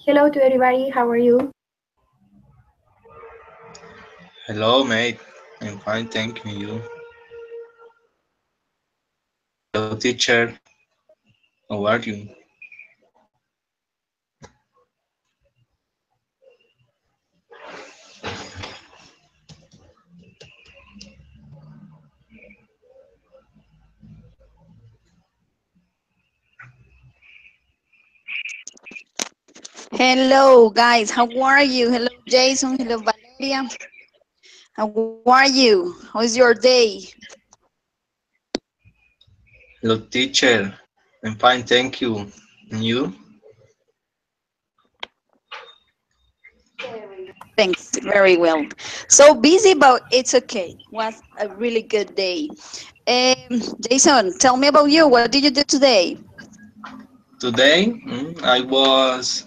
Hello to everybody, how are you? Hello, mate. I'm fine, thank you. Hello, teacher. How are you? Hello, guys. How are you? Hello, Jason. Hello, Valeria. How are you? How is your day? Hello, teacher. I'm fine, thank you. And you? Thanks. Very well. So busy, but it's okay. Was a really good day. Jason, tell me about you. What did you do today? Today, I was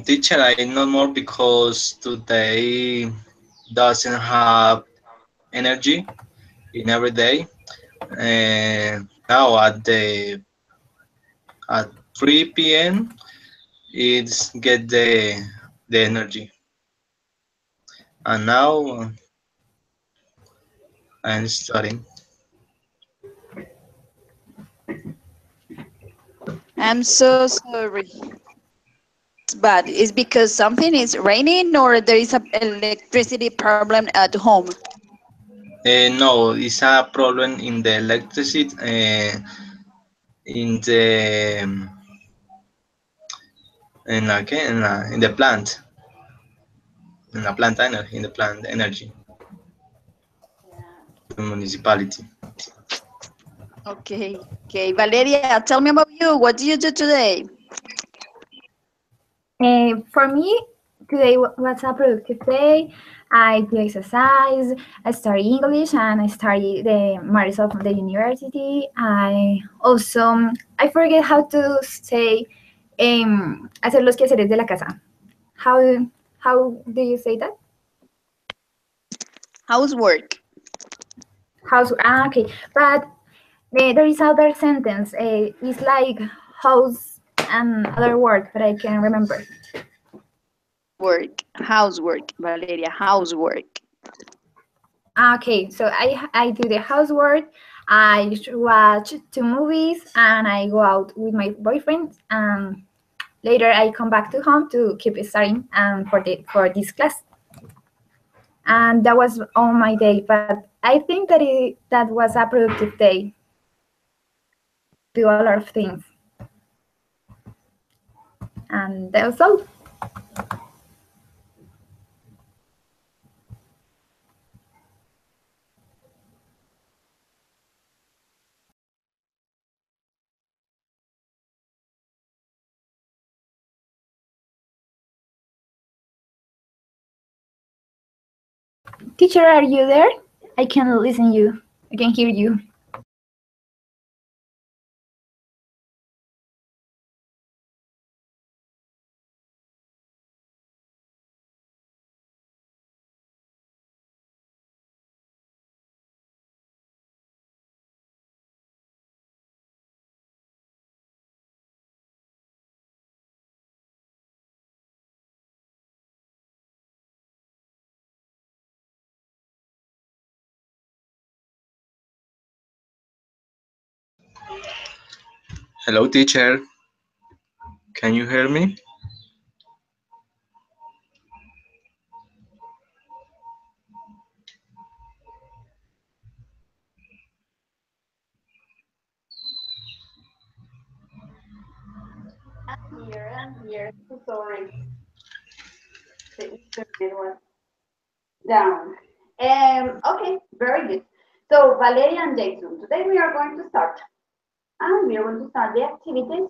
teacher. I know more because today doesn't have energy in every day. And now at 3 p.m. it's get the energy. And now I'm studying. I'm so sorry. It's bad. It's because something is raining or there is an electricity problem at home. No, it's a problem in the electricity. In the in the plant in the plant energy the municipality. Okay. Okay. Valeria, tell me about you. What did you do today? For me, today was a productive day. I do exercise, I study English, and I study the matters of the university. I also, I forget how to say, hacer los quehaceres de la casa. How, how do you say that? Housework. Okay. But there is other sentence. It's like house and other word, but I can't remember. Housework, Valeria, housework. Okay, so I do the housework. I watch 2 movies and I go out with my boyfriend. And later I come back to home to keep studying and for this class. And that was all my day. But I think that was a productive day. Do a lot of things, and that was all. Teacher, are you there? I can listen you. I can hear you. Hello, teacher. Can you hear me? I'm here. So sorry. The internet was down. Okay, very good. So, Valeria and Jason, today we are going to start. And we are going to start the activities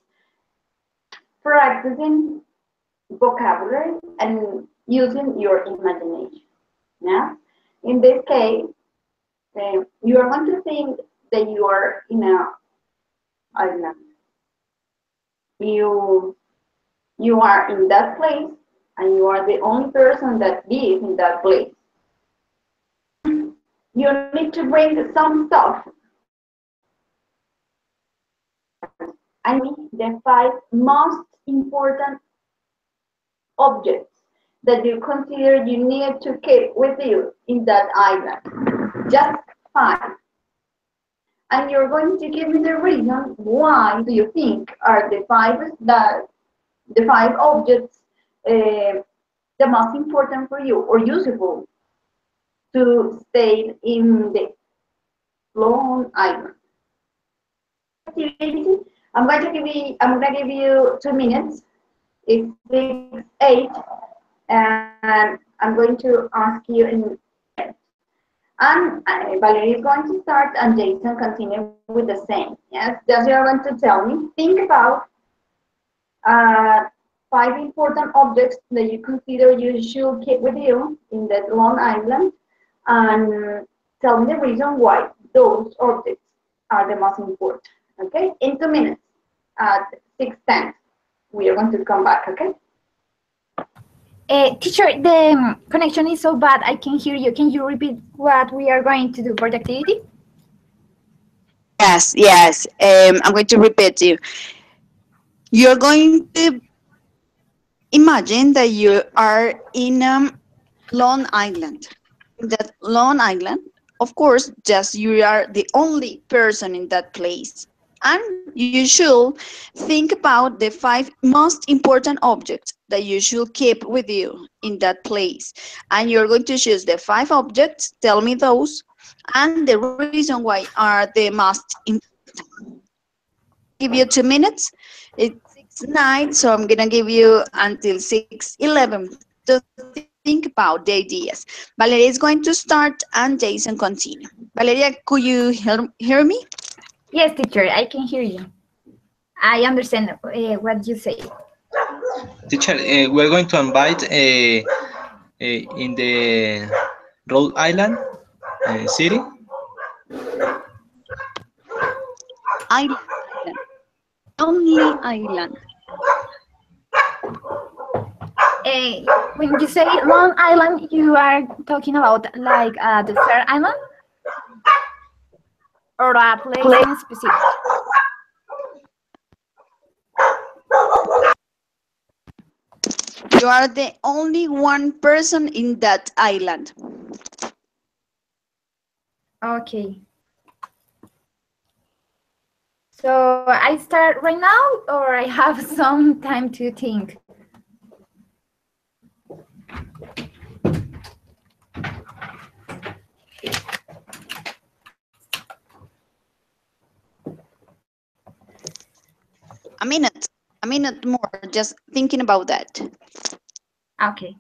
practicing vocabulary and using your imagination. Now, in this case, you are going to think that you are in a island. You you are in that place and you are the only person that lives in that place. You need to bring some stuff. I mean the five most important objects that you consider you need to keep with you in that island. Just 5. And you're going to give me the reason why do you think are the 5 objects the most important for you or useful to stay in the lone island. Activity. I'm gonna give you 2 minutes. It's 6:08, and I'm going to ask you in. And Valerie is going to start, and Jason continue with the same. Yes, just you're going to tell me. Think about uh, 5 important objects that you consider you should keep with you in that lone island, and tell me the reason why those objects are the most important. Okay, in 2 minutes at 6:10, we are going to come back. Okay. Teacher, the connection is so bad, I can hear you. Can you repeat what we are going to do for the activity? Yes, yes. I'm going to repeat to you. You're going to imagine that you are in a lone island. In that lone island, of course, just you are the only person in that place. And you should think about the 5 most important objects that you should keep with you in that place. And you're going to choose the 5 objects, tell me those, and the reason why are the most important. Give you 2 minutes. It's 6:09, so I'm gonna give you until 6:11 to think about the ideas. Valeria is going to start and Jason continue. Valeria, could you hear me? Yes, teacher, I can hear you. I understand what you say. Teacher, we're going to invite in the Rhode Island city. Island. Only island. When you say Long Island, you are talking about like a desert island or a place in specific? You are the only one person in that island. Okay. So I start right now, or I have some time to think? A minute more, just thinking about that. Okay.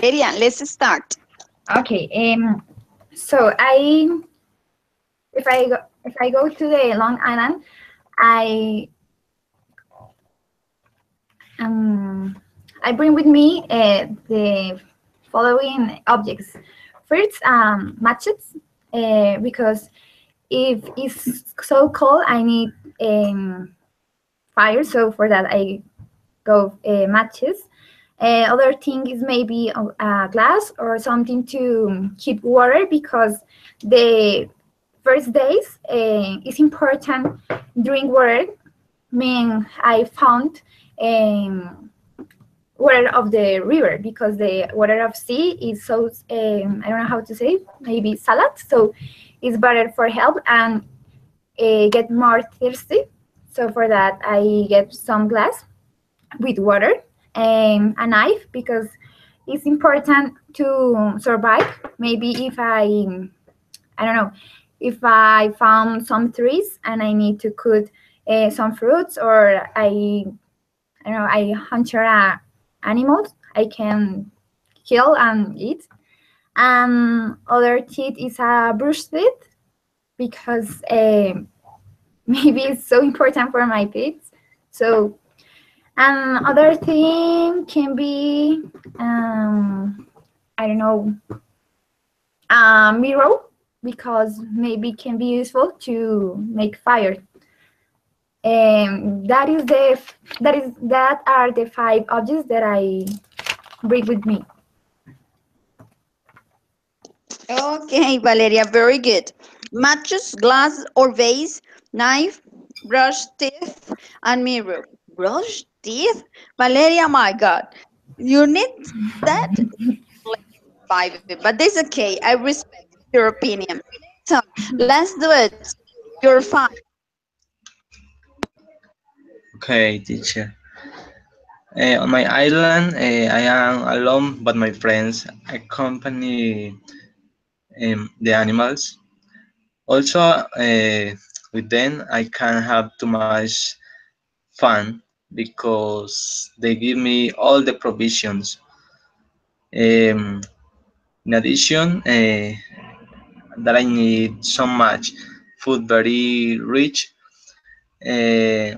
Valeria, let's start. Okay. So if I go to the Long Island, I bring with me the following objects. First, matches, because if it's so cold, I need fire. So for that, I go matches. Other thing is maybe a glass or something to keep water, because the first days is important drink water. I found water of the river, because the water of sea is so I don't know how to say it, maybe salad, so it's better for health and get more thirsty. So for that, I get some glass with water, a knife, because it's important to survive. Maybe if I don't know, if I found some trees and I need to cut some fruits, or I don't know, I hunter animals I can kill and eat. And other teeth is a brush teeth because maybe it's so important for my teeth. So, and other thing can be, I don't know, a mirror, because maybe can be useful to make fire. That are the 5 objects that I bring with me. Okay, Valeria, very good. Matches, glass or vase, knife, brush, teeth, and mirror. Brush, teeth? Valeria, my God. You need that? Five, but that's okay. I respect your opinion. So let's do it. You're fine. Okay, teacher. On my island, I am alone, but my friends accompany the animals. Also, with them, I can have too much fun because they give me all the provisions. Um, in addition, that I need so much food, very rich. Uh,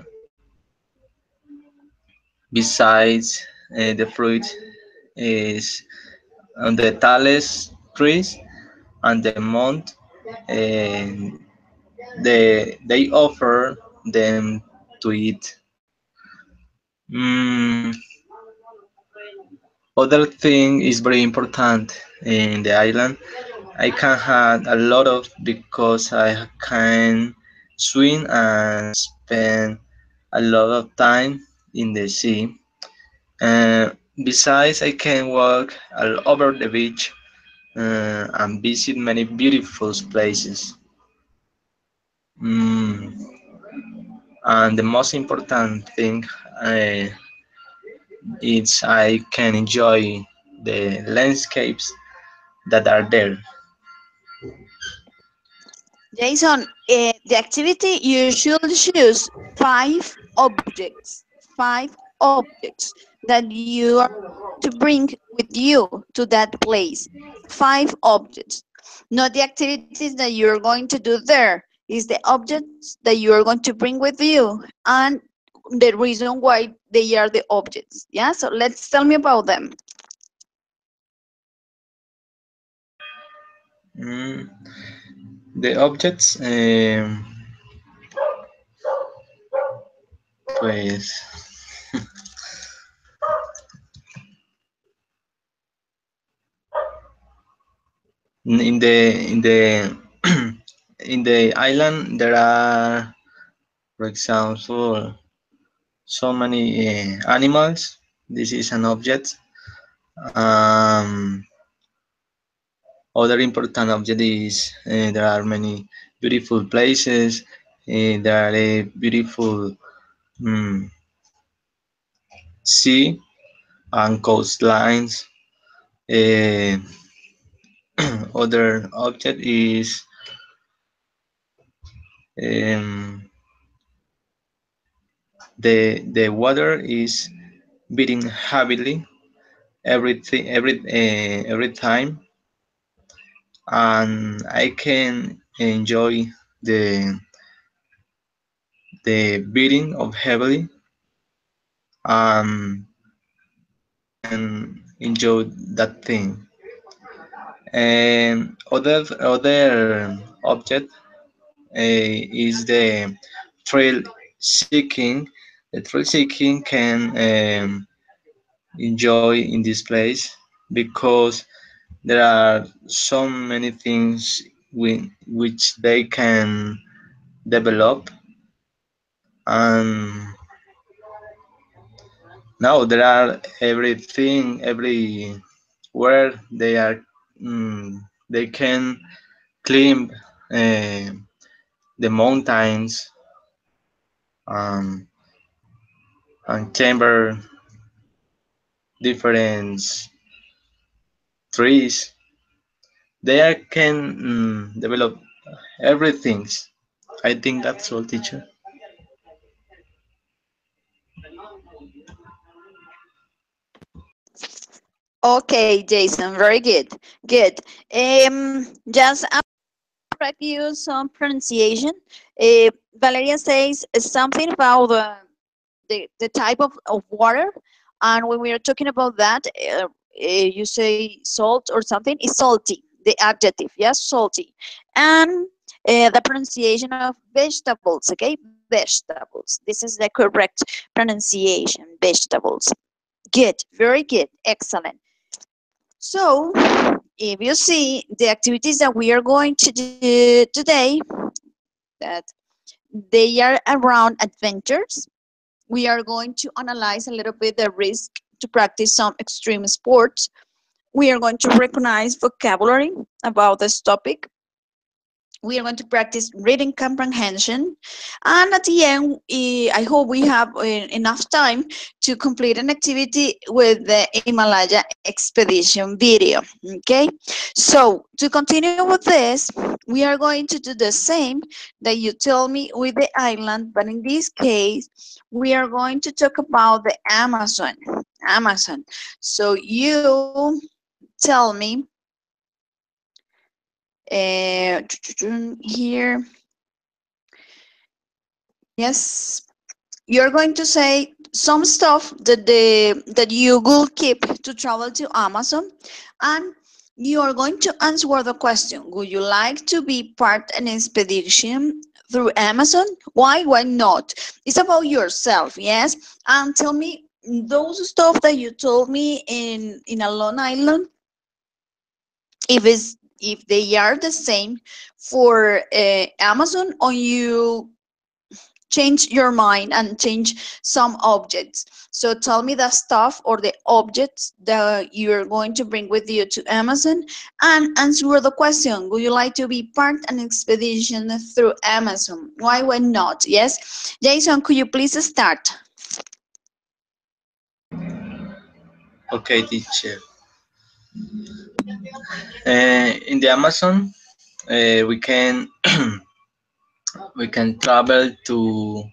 Besides, the fruit is on the tallest trees and the month they offer them to eat. Mm, Other thing is very important in the island. I can have a lot of because I can swim and spend a lot of time in the sea. Besides, I can walk all over the beach and visit many beautiful places. Mm, and the most important thing uh, is I can enjoy the landscapes that are there. Jason, the activity you should choose 5 objects, 5 objects that you are going to bring with you to that place. 5 objects, not the activities that you're going to do there. Is the objects that you are going to bring with you and the reason why they are the objects. Yeah, so let's tell me about them. Mm, the objects, pues, in the in the island there are, for example, so many animals. This is an object. Um, Other important object is there are many beautiful places. There are a beautiful mm, sea and coastlines. Uh, Other object is um, the water is beating heavily every time, and I can enjoy the the beating of heavily, um, and enjoy that thing. And other object is the thrill seeking. The thrill seeking can enjoy in this place because there are so many things which they can develop, and now there are everywhere they can climb uh, the mountains, um, and chamber different trees. They can develop everything. I think that's all, teacher. Okay, Jason, very good. Good. Just correct you some pronunciation. Valeria says something about the type of water, and when we are talking about that, you say salt or something, is salty, the adjective, yes, salty. And the pronunciation of vegetables, okay, vegetables. This is the correct pronunciation, vegetables. Good, very good, excellent. So, if you see the activities that we are going to do today, that they are around adventures. We are going to analyze a little bit the risk to practice some extreme sports. We are going to recognize vocabulary about this topic. We are going to practice reading comprehension. And at the end, I hope we have enough time to complete an activity with the Himalaya expedition video. Okay, so to continue with this, we are going to do the same that you tell me with the island, but in this case, we are going to talk about the Amazon. Amazon. So you tell me here. Yes, you're going to say some stuff that you will keep to travel to Amazon, and you are going to answer the question: would you like to be part an expedition through Amazon? Why not? It's about yourself, yes. And tell me those stuff that you told me in a Long Island, if they are the same for Amazon, or you change your mind and change some objects. So tell me the stuff or the objects that you're going to bring with you to Amazon, and answer the question: would you like to be part an expedition through Amazon? Why not? Yes, Jason, could you please start? Okay, teacher. In the Amazon, we can travel to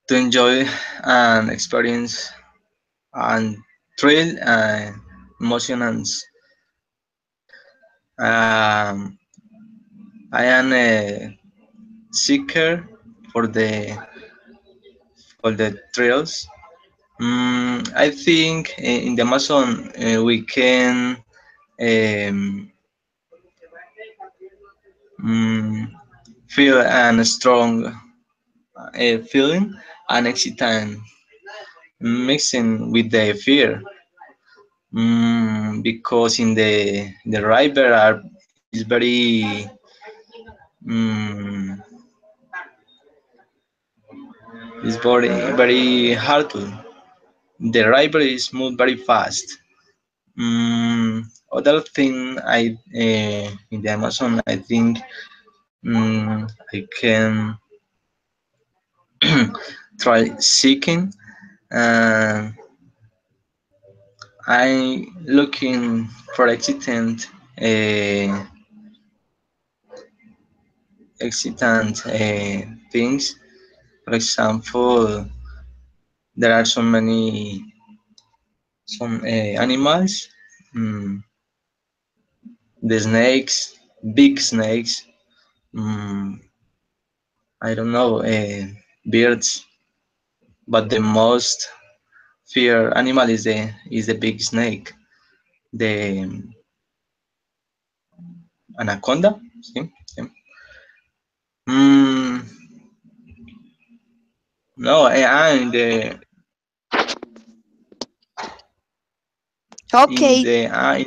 enjoy and experience and thrill and emotions. Um, I am a seeker for the trails. I think in the Amazon we can um, mm, feel a strong feeling and excitement mixing with the fear. Because in the river are is mm, is very hard to. The river is move very fast. Other thing in the Amazon I think I can try seeking. Uh, I looking for excitant things. For example, there are so many some animals, mm, the snakes, big snakes. Mm, I don't know, birds, but the most fear animal is the big snake, the anaconda. See? Yeah. Mm, no, and Okay, in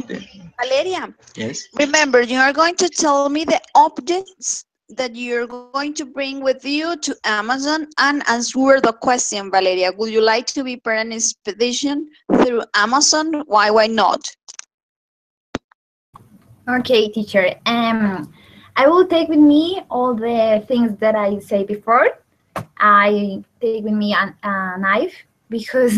the Valeria, yes. remember, you are going to tell me the objects that you're going to bring with you to Amazon, and answer the question, Valeria. Would you like to be part of an expedition through Amazon? Why not? Okay, teacher. I will take with me all the things that I say before. I take with me a knife because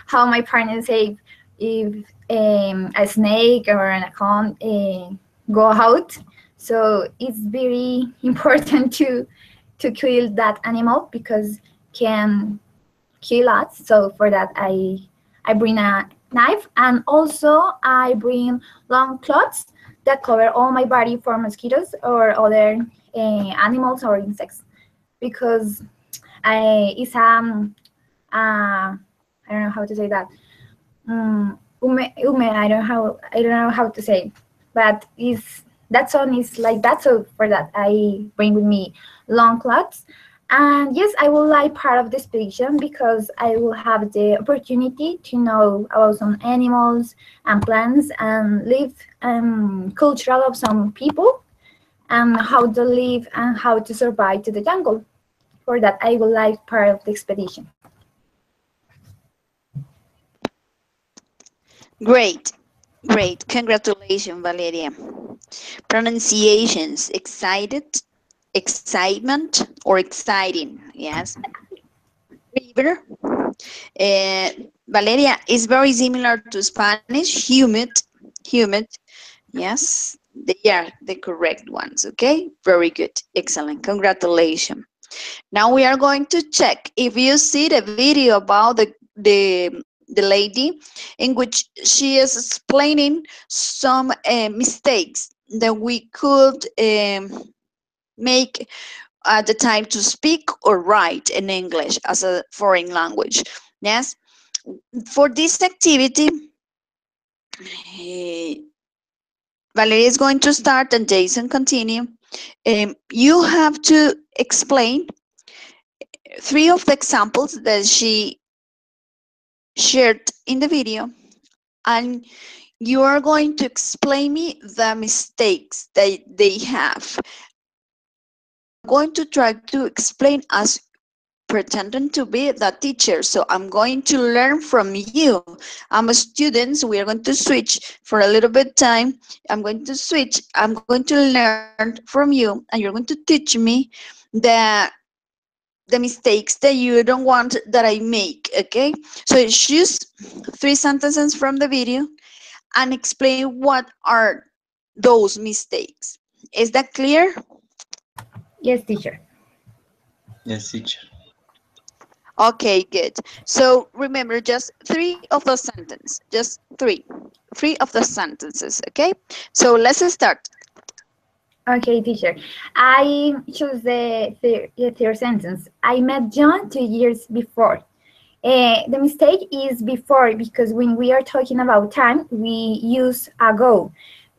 how my parents say if a snake or an anaconda go out, so it's very important to kill that animal because can kill us. So for that I bring knife, and also I bring long cloths that cover all my body for mosquitoes or other animals or insects, because it's I don't know how to say that. I don't know how to say, but is that song is like that. So for that, I bring with me long clothes, and yes, I will like part of the expedition because I will have the opportunity to know about some animals and plants and live cultural of some people and how to live and how to survive to the jungle. For that, I will like part of the expedition. Great, great. Congratulations, Valeria. Pronunciations: excited, excitement, or exciting. Yes. River. Valeria is very similar to Spanish. Humid, humid. Yes, they are the correct ones. Okay, very good, excellent. Congratulations. Now we are going to check if you see the video about the lady in which she is explaining some mistakes that we could make at the time to speak or write in English as a foreign language. Yes, for this activity, Valeria is going to start and Jason continue. You have to explain 3 of the examples that she shared in the video, and you are going to explain me the mistakes that they have. I'm going to try to explain as pretending to be the teacher, so I'm going to learn from you. I'm a student, so we are going to switch for a little bit time. I'm going to switch. I'm going to learn from you, and you're going to teach me the mistakes that you don't want that I make. Okay, so choose 3 sentences from the video and explain what are those mistakes. Is that clear? Yes, teacher. Yes, teacher. Okay, good. So remember, just 3 of the sentences, just 3 of the sentences. Okay, so let's start. Okay, teacher. I choose the third sentence. I met John 2 years before. The mistake is before, because when we are talking about time, we use ago.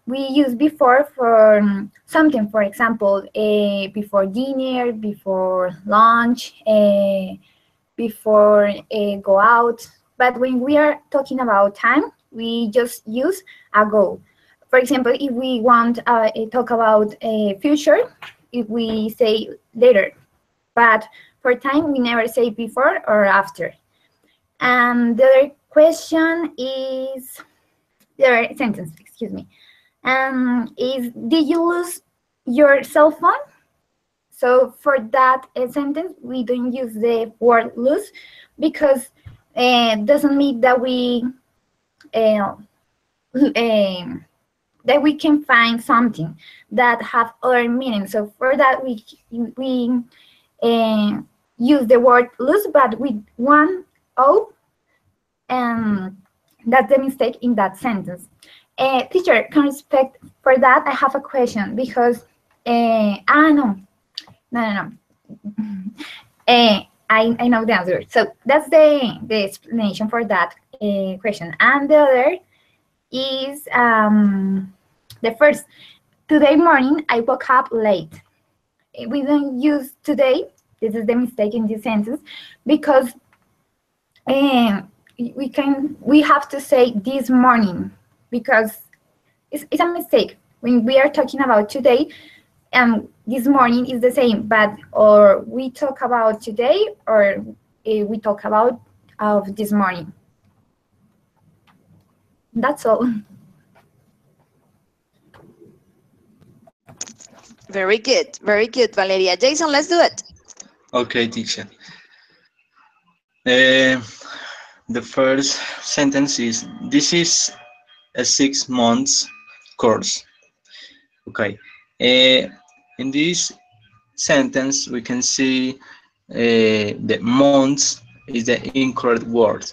We use before for something, for example, before dinner, before lunch, before go out. But when we are talking about time, we just use ago. For example, if we want to talk about a future, if we say later. But for time, we never say before or after. And the other question is, the other sentence, excuse me, is, did you lose your cell phone? So for that sentence, we don't use the word lose, because it doesn't mean that uh, that we can find something that have other meaning. So for that, we use the word lose, but with one O, and that's the mistake in that sentence. Teacher, can respect for that? I have a question, because no. I know the answer. So that's the explanation for that question. And the other is the first. Today morning, I woke up late. We don't use today. This is the mistake in this sentence, because we have to say this morning, because it's a mistake. When we are talking about today, this morning is the same, but or we talk about today, or we talk about of this morning. That's all. Very good, Valeria. Jason, let's do it. Okay, teacher. The first sentence is, this is a 6 months course. Okay. In this sentence, we can see the months is the incorrect word.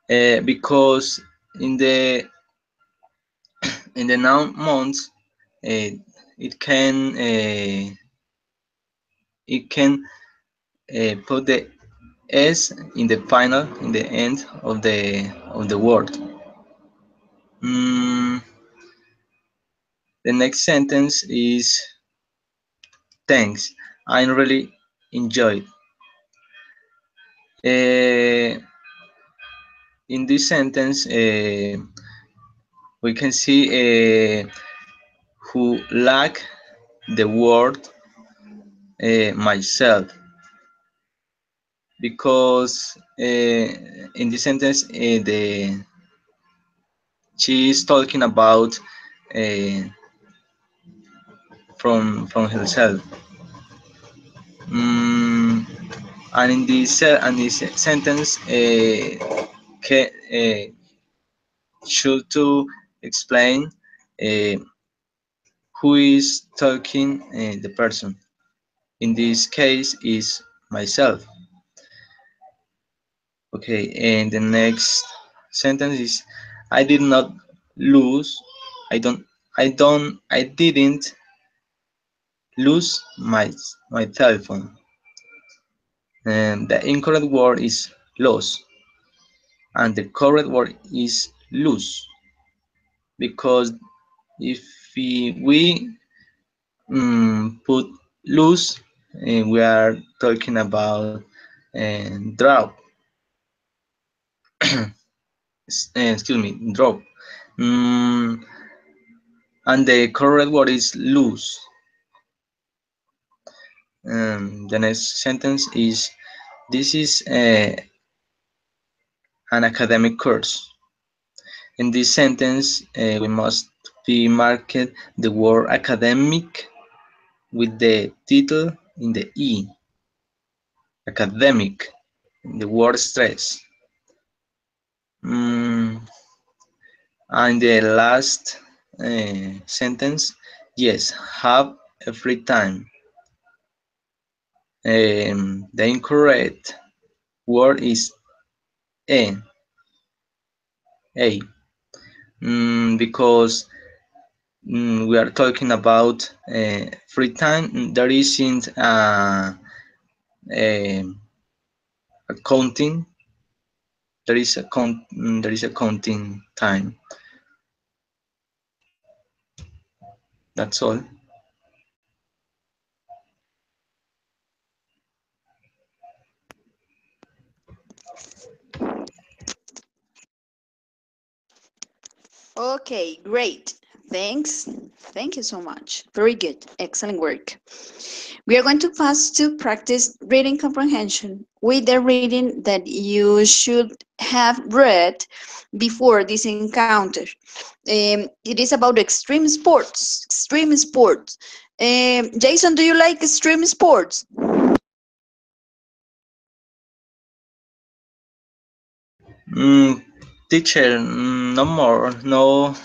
because in the noun months, uh, it can put the s in the final, in the end of the word. Mm, the next sentence is thanks. I really enjoyed. In this sentence, we can see who lack the word myself, because in this sentence the she is talking about uh, from herself. Mm, and in this sentence, should to explain uh, who is talking, the person. In this case, is myself. Okay, and the next sentence is I did not lose. I don't. I didn't lose my telephone. And the incorrect word is lost, and the correct word is lose, because if we put lose, we are talking about drop. Excuse me, drop. Mm, and the correct word is lose. The next sentence is this is an academic course. In this sentence, we must be marked the word academic with the title in the E. Academic, the word stress. And the last sentence, yes, have a free time. The incorrect word is a, a, because we are talking about free time. There isn't a counting. There is a counting time. That's all. Okay, great. Thanks. Thank you so much. Very good. Excellent work. We are going to pass to practice reading comprehension with the reading that you should have read before this encounter. It is about extreme sports. Extreme sports. Jason, do you like extreme sports? Mm, Teacher, no more, no,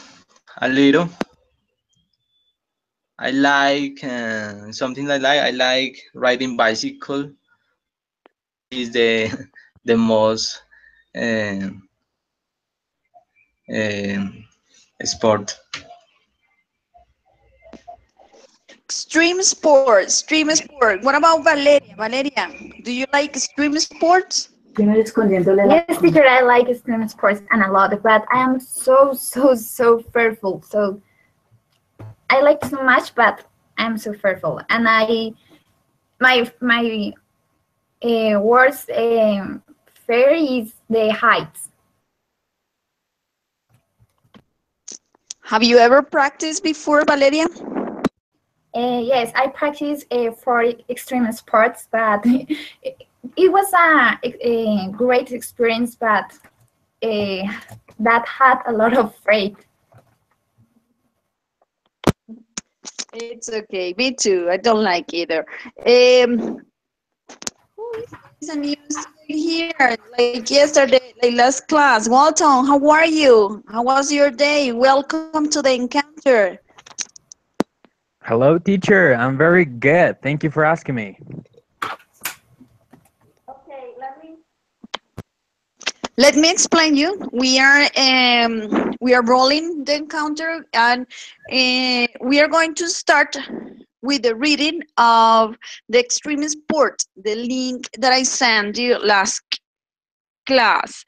a little. I like something like that. I like riding bicycle. Is the the most um, um, sport. Extreme sports. Extreme sport. What about Valeria? Valeria, do you like extreme sports? Yes, teacher, I like extreme sports and a lot, but I am so fearful. So I like so much, but I'm so fearful, and my worst fear is the heights. Have you ever practiced before, Valeria? Yes, I practice for extreme sports, but it was a great experience, but uh, that had a lot of freight. It's okay. Me too. I don't like either. Who is a new student here? Like yesterday, like last class. Walton, how are you? How was your day? Welcome to the encounter. Hello, teacher. I'm very good. Thank you for asking me. Okay, let me Let me explain you. We are rolling the encounter, and we are going to start with the reading of the extreme sport, the link that I sent you last class.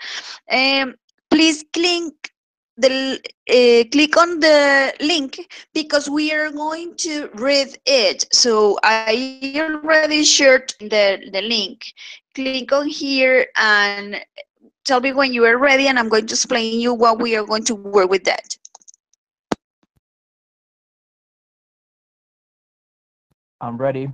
Please click on the link because we are going to read it. So I already shared the link. Click on here and tell me when you are ready, and I'm going to explain you what we are going to work with that. I'm ready.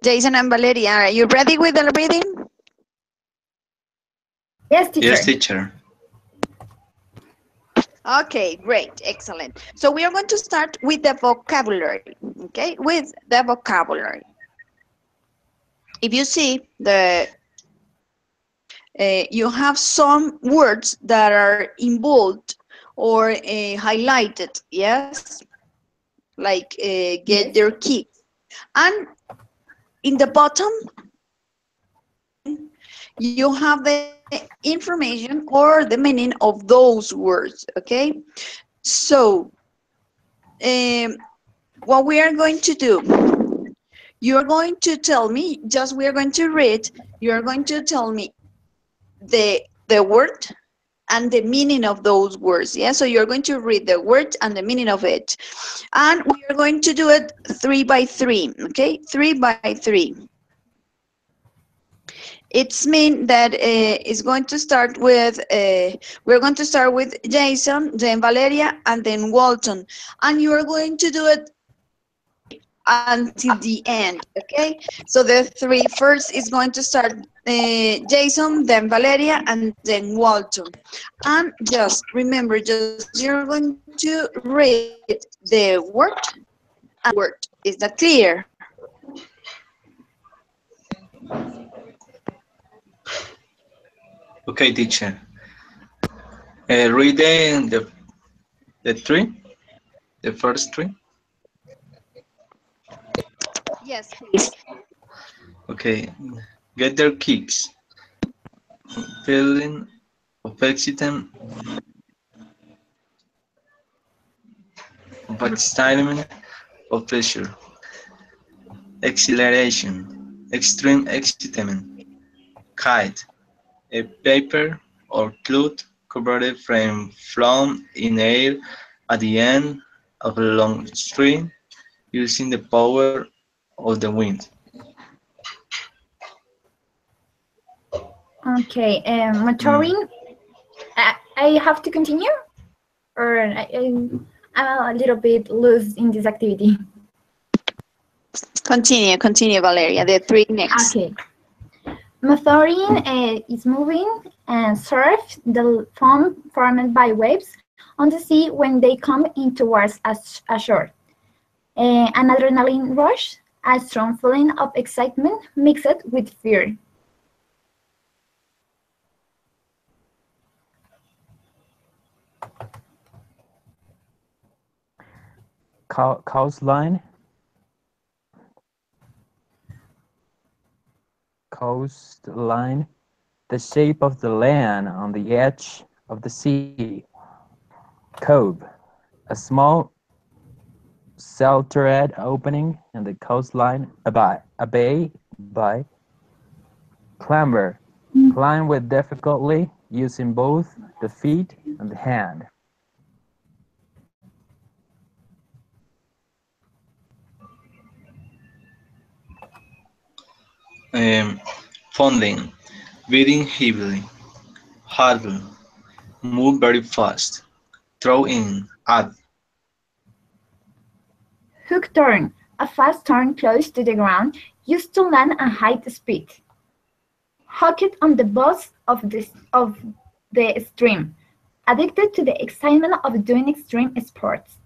Jason and Valeria, are you ready with the reading? Yes, teacher. Yes, teacher. Okay, great, excellent. So we are going to start with the vocabulary, okay? With the vocabulary. If you see you have some words that are in bold or highlighted, yes? Like get Yes. their key. And in the bottom, you have the information or the meaning of those words, okay? So, what we are going to do, you are going to tell me, just we are going to read, you are going to tell me the word and the meaning of those words, yeah? So you're going to read the word and the meaning of it. And we are going to do it 3 by 3, okay? 3 by 3. It's mean that it's going to start with, we're going to start with Jason, then Valeria, and then Walton. And you are going to do it until the end, okay? So the 3 first is going to start Jason, then Valeria, and then Walton. And just remember, just you're going to read the word and the word. Is that clear? Okay, teacher. Read the three, the first three. Yes, please. Okay. Get their kicks. Feeling of excitement, of pleasure. Exhilaration. Extreme excitement. Kite. A paper or cloth covered frame flown in air at the end of a long string using the power of the wind. Okay. Mm. Mentoring. I have to continue, or I'm a little bit loose in this activity. Continue, Valeria. The 3 next. Okay. Mothering is moving and surf the foam formed by waves on the sea when they come in towards a shore. An adrenaline rush, a strong feeling of excitement mixed with fear. Coastline. Coastline. The shape of the land on the edge of the sea. Cove. A small sheltered opening in the coastline. A bay by. Clamber. Climb with difficulty using both the feet and the hand. Funding. Breathing heavily. Hurdle. Move very fast. Throw in. Add. Hook turn, a fast turn close to the ground used to land at high speed. Hooked on the bows of the stream, addicted to the excitement of doing extreme sports.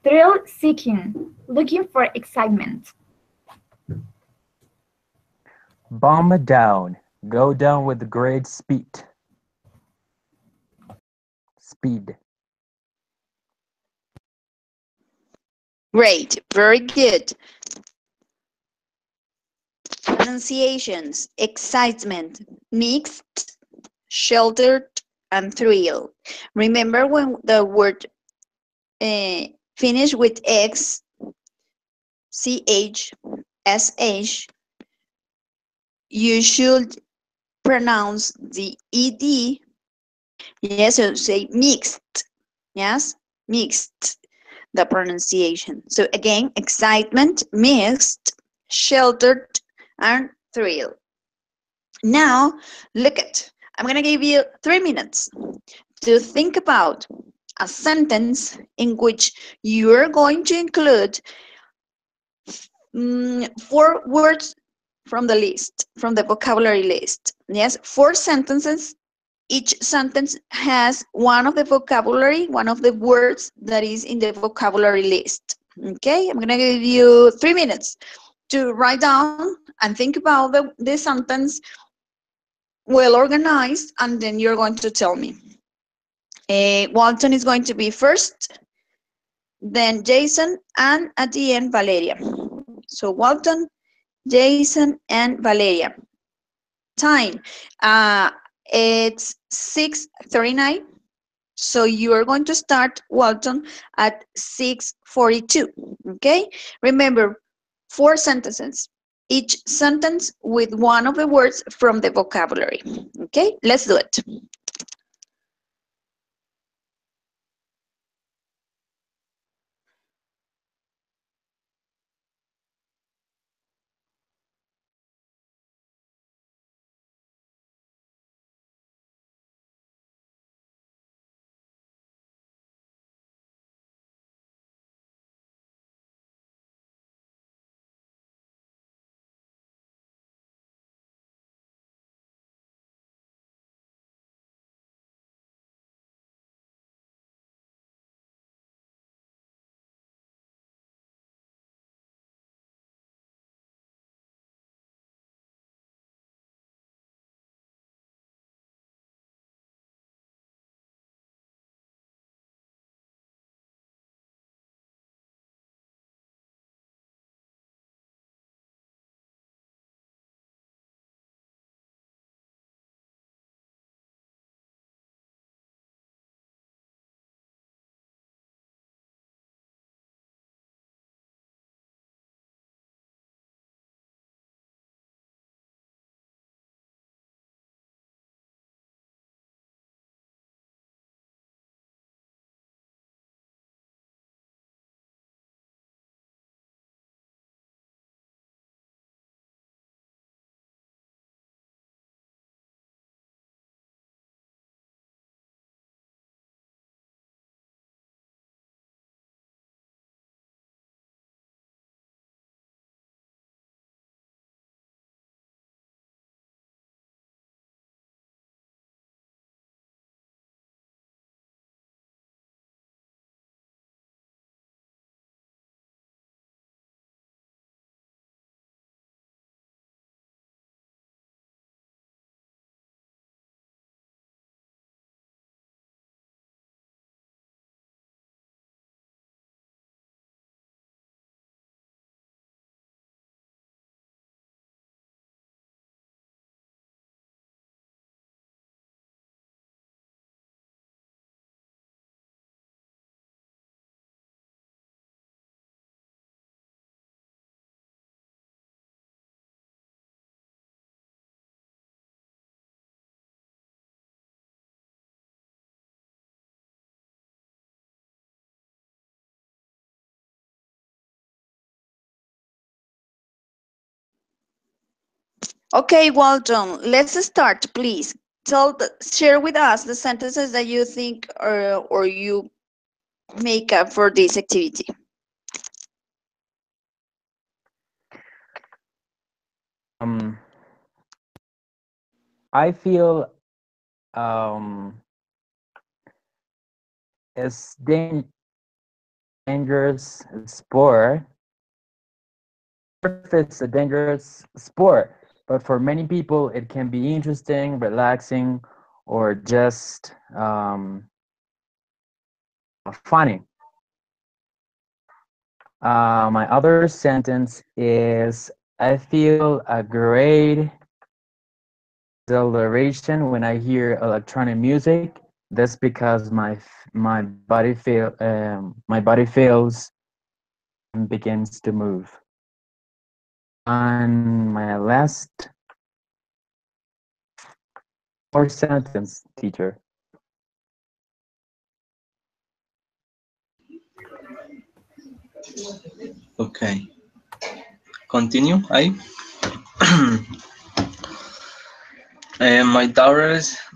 Thrill seeking, looking for excitement. Bomb down. Go down with great speed. Speed. Great, very good. Pronunciations, excitement, mixed, sheltered, and thrill. Remember when the word finish with X, CH, SH, you should pronounce the ED. Yes, so say mixed. Yes, mixed, the pronunciation. So again, excitement, mixed, sheltered, and thrill. Now, look at, I'm going to give you 3 minutes to think about a sentence in which you're going to include 4 words from the list, from the vocabulary list. Yes, 4 sentences. Each sentence has one of the words that is in the vocabulary list. Okay, I'm going to give you 3 minutes to write down and think about the sentence well organized, and then you're going to tell me. Walton is going to be first, then Jason, and at the end, Valeria. So Walton, Jason, and Valeria. Time. It's 6:39. So you are going to start, Walton, at 6:42. Okay? Remember, 4 sentences. Each sentence with one of the words from the vocabulary. Okay? Let's do it. Okay, Walton, let's start, please. Share with us the sentences that you think or you make up for this activity. I feel it's dangerous sport. Surf is a dangerous sport, but for many people, it can be interesting, relaxing, or just funny. My other sentence is I feel a great exhilaration when I hear electronic music. That's because my body feels and begins to move. And my last more sentence, teacher. Okay, continue. I.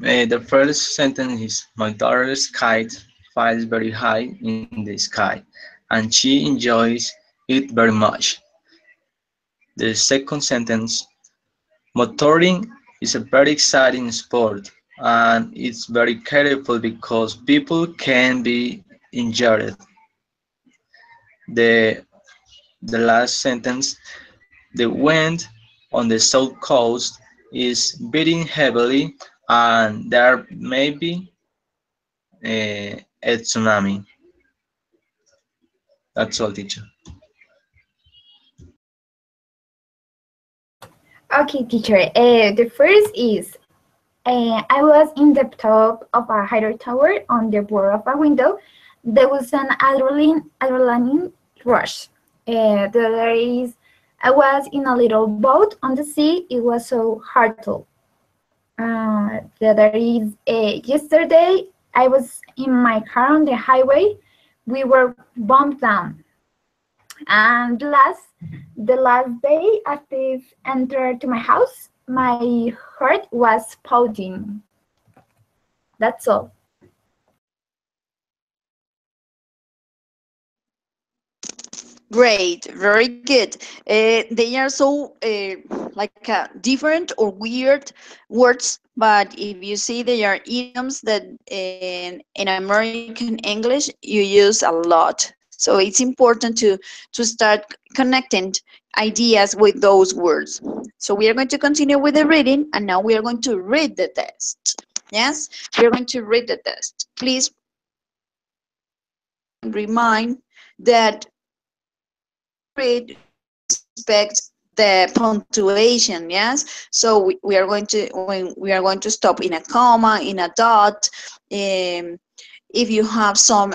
The first sentence is my daughter's kite flies very high in the sky, and she enjoys it very much. The second sentence, motoring is a very exciting sport, and it's very careful because people can be injured. The, the last sentence, the wind on the south coast is beating heavily, and there may be a tsunami. That's all, teacher. Okay, teacher. The first is I was in the top of a higher tower on the board of a window. There was an adrenaline rush. The other is I was in a little boat on the sea. It was so hard to. The other is yesterday I was in my car on the highway. We were bumped down. And the last day after I entered to my house, my heart was pounding. That's all. Great, very good. They are so like different or weird words, but if you see they are idioms that in American English you use a lot. So it's important to start connecting ideas with those words. So we are going to continue with the reading, and now we are going to read the test. Yes, we are going to read the test. Please remind that read, we respect the punctuation. Yes, so we are going to when we are going to stop in a comma, in a dot. If you have some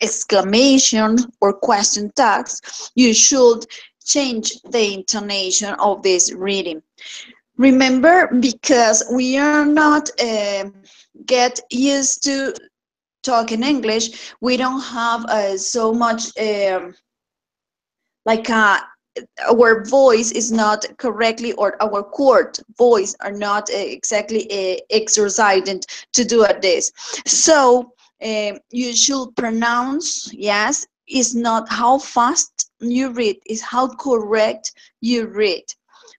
exclamation or question tags, you should change the intonation of this reading. Remember, because we are not get used to talk in English, we don't have so much like our voice is not correctly, or our chord voice are not exactly exercised to do this. So you should pronounce, yes, is not how fast you read, is how correct you read.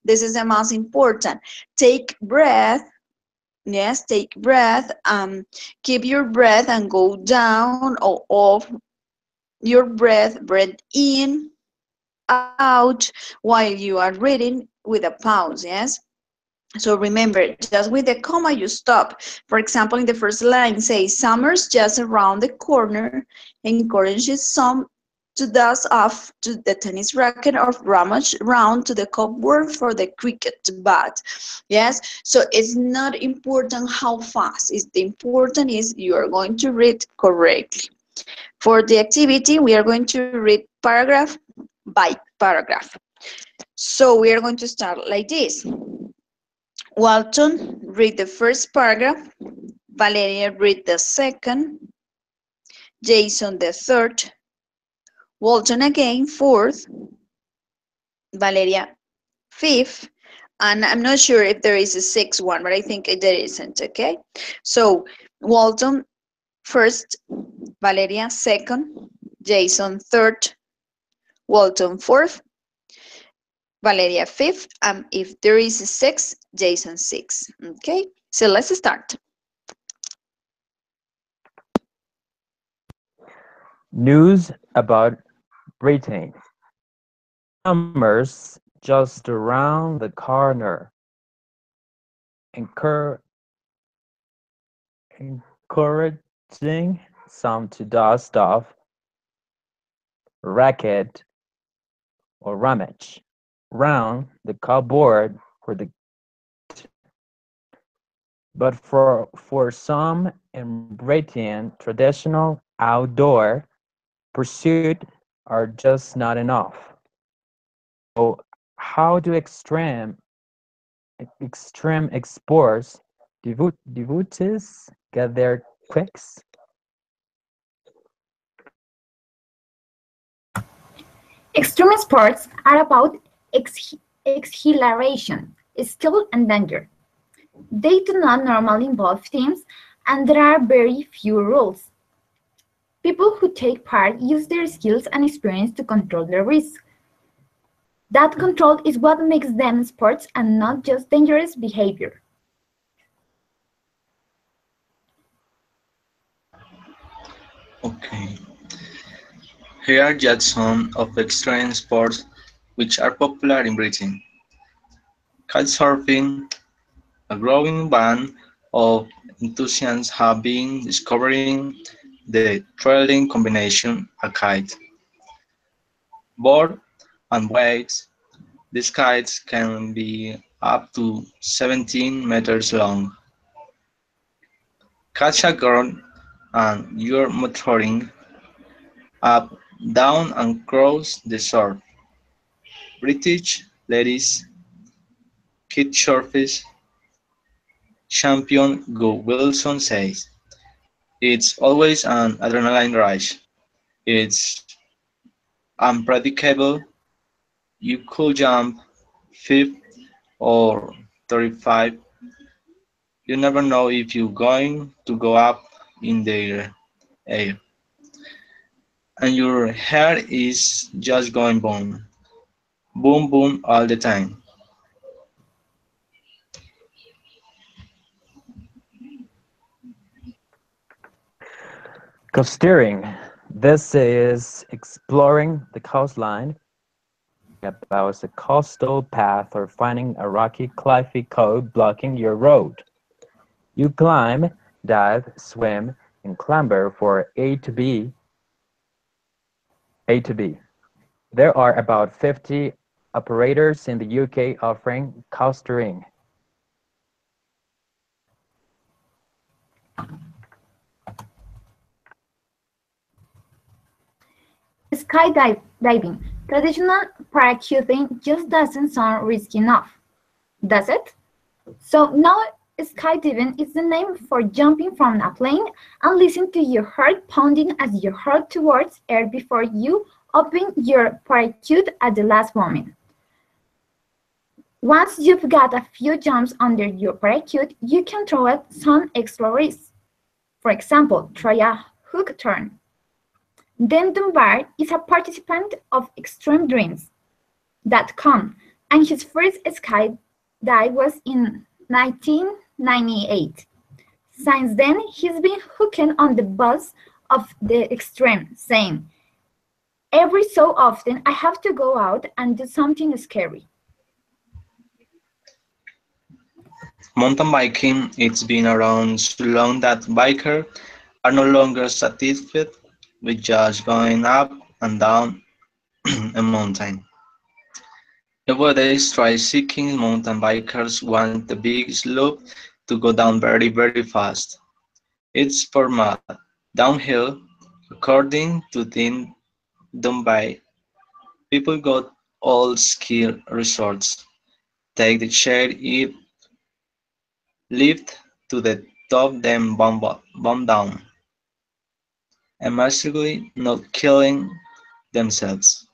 This is the most important. Take breath. Yes, take breath. Keep your breath and go down or off your breath. Breathe in, out while you are reading with a pause. Yes, so remember, just with the comma you stop. For example, in the first line, say summer's just around the corner, encourages some to dust off to the tennis racket or rummage round to the cupboard for the cricket bat. Yes, so it's not important how fast, it's the important is you are going to read correctly. For the activity, we are going to read paragraph by paragraph. So we are going to start like this. Walton, read the first paragraph. Valeria, read the second. Jason, the third. Walton again, fourth. Valeria, fifth. And I'm not sure if there is a sixth one, but I think there isn't, okay? So Walton, first. Valeria, second. Jason, third. Walton, fourth. Valeria, fifth. And if there is a sixth, Jason, sixth. Okay, so let's start. News about Britain. Summer's just around the corner. Encour- Encouraging some to dust off, racket, or rummage. Round, the cupboard, or the but for some in Britain, traditional outdoor pursuit are just not enough. So how do extreme explorers devotees get their quicks? Extreme sports are about exhilaration, skill, and danger. They do not normally involve teams, and there are very few rules. People who take part use their skills and experience to control their risk. That control is what makes them sports and not just dangerous behavior. Okay. Here are just some of extreme sports which are popular in Britain. Kitesurfing, a growing band of enthusiasts have been discovering the thrilling combination a kite, board, and waves. These kites can be up to 17 meters long. Catch a girl and you're motoring up, down and across the surf. British ladies kitesurfing champion Gu Wilson says, "It's always an adrenaline rush. It's unpredictable. You could jump 50 or 35. You never know if you're going to go up in the air. And your hair is just going boom, boom, boom all the time." Coasting. This is exploring the coastline about a coastal path or finding a rocky cliffy cove blocking your road. You climb, dive, swim, and clamber for A to B. There are about 50 operators in the UK offering coastering. Skydiving. Traditional parachuting just doesn't sound risky enough, does it? So now skydiving is the name for jumping from a plane and listening to your heart pounding as you hurtle towards air before you open your parachute at the last moment. Once you've got a few jumps under your parachute, you can throw out some extra risks. For example, try a hook turn. Dan Dunbar is a participant of ExtremeDreams.com, and his first skydive was in 1998. Since then, he's been hooking on the bus of the extreme, saying, "Every so often, I have to go out and do something scary." Mountain biking, it's been around so long that bikers are no longer satisfied with just going up and down a mountain. Nowadays, try-seeking mountain bikers want the big slope to go down very, very fast. It's format downhill, according to Dean Dunby. People got all ski resorts, take the chair lift to the top then bomb down, and magically not killing themselves.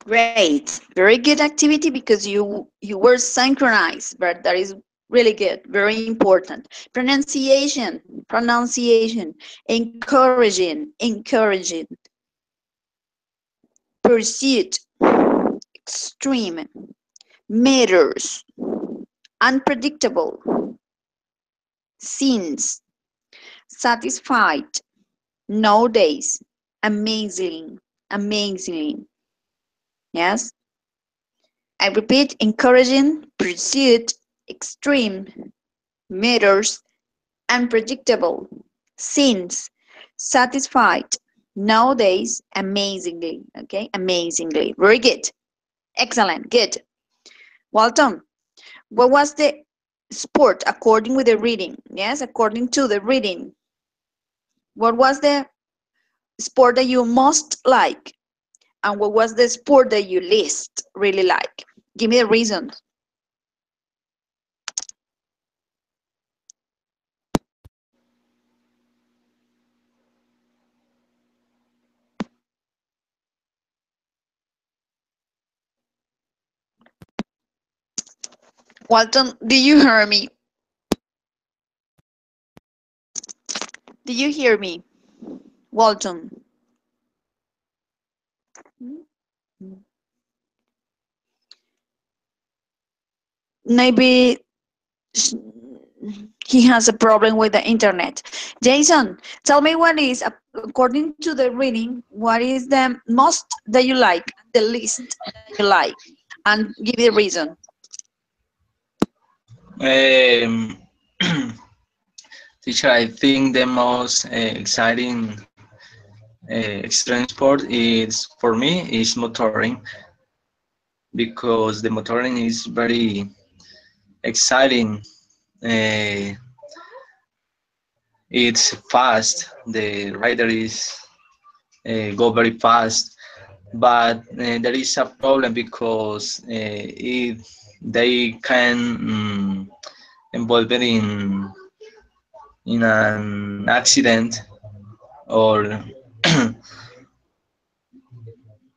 Great, very good activity because you were synchronized, but that is really good, very important. Pronunciation, encouraging, pursuit, extreme, meters, unpredictable, scenes, satisfied, nowadays, amazing. Yes. I repeat, encouraging, pursuit, extreme, matters, unpredictable, since, satisfied, nowadays, amazingly. Okay, amazingly. Very good. Excellent. Good. Walton, what was the sport according with the reading? Yes, according to the reading. What was the sport that you most like? And what was the sport that you least really like? Give me the reasons. Walton, do you hear me? Do you hear me? Walton. Maybe he has a problem with the internet. Jason, tell me what is, according to the reading, what is the most that you like, the least that you like, and give the reason. Um, Teacher, I think the most exciting extreme sport is for me is motoring because the motoring is very exciting. Uh, it's fast. The rider is go very fast, but there is a problem because if they can involve it in an accident or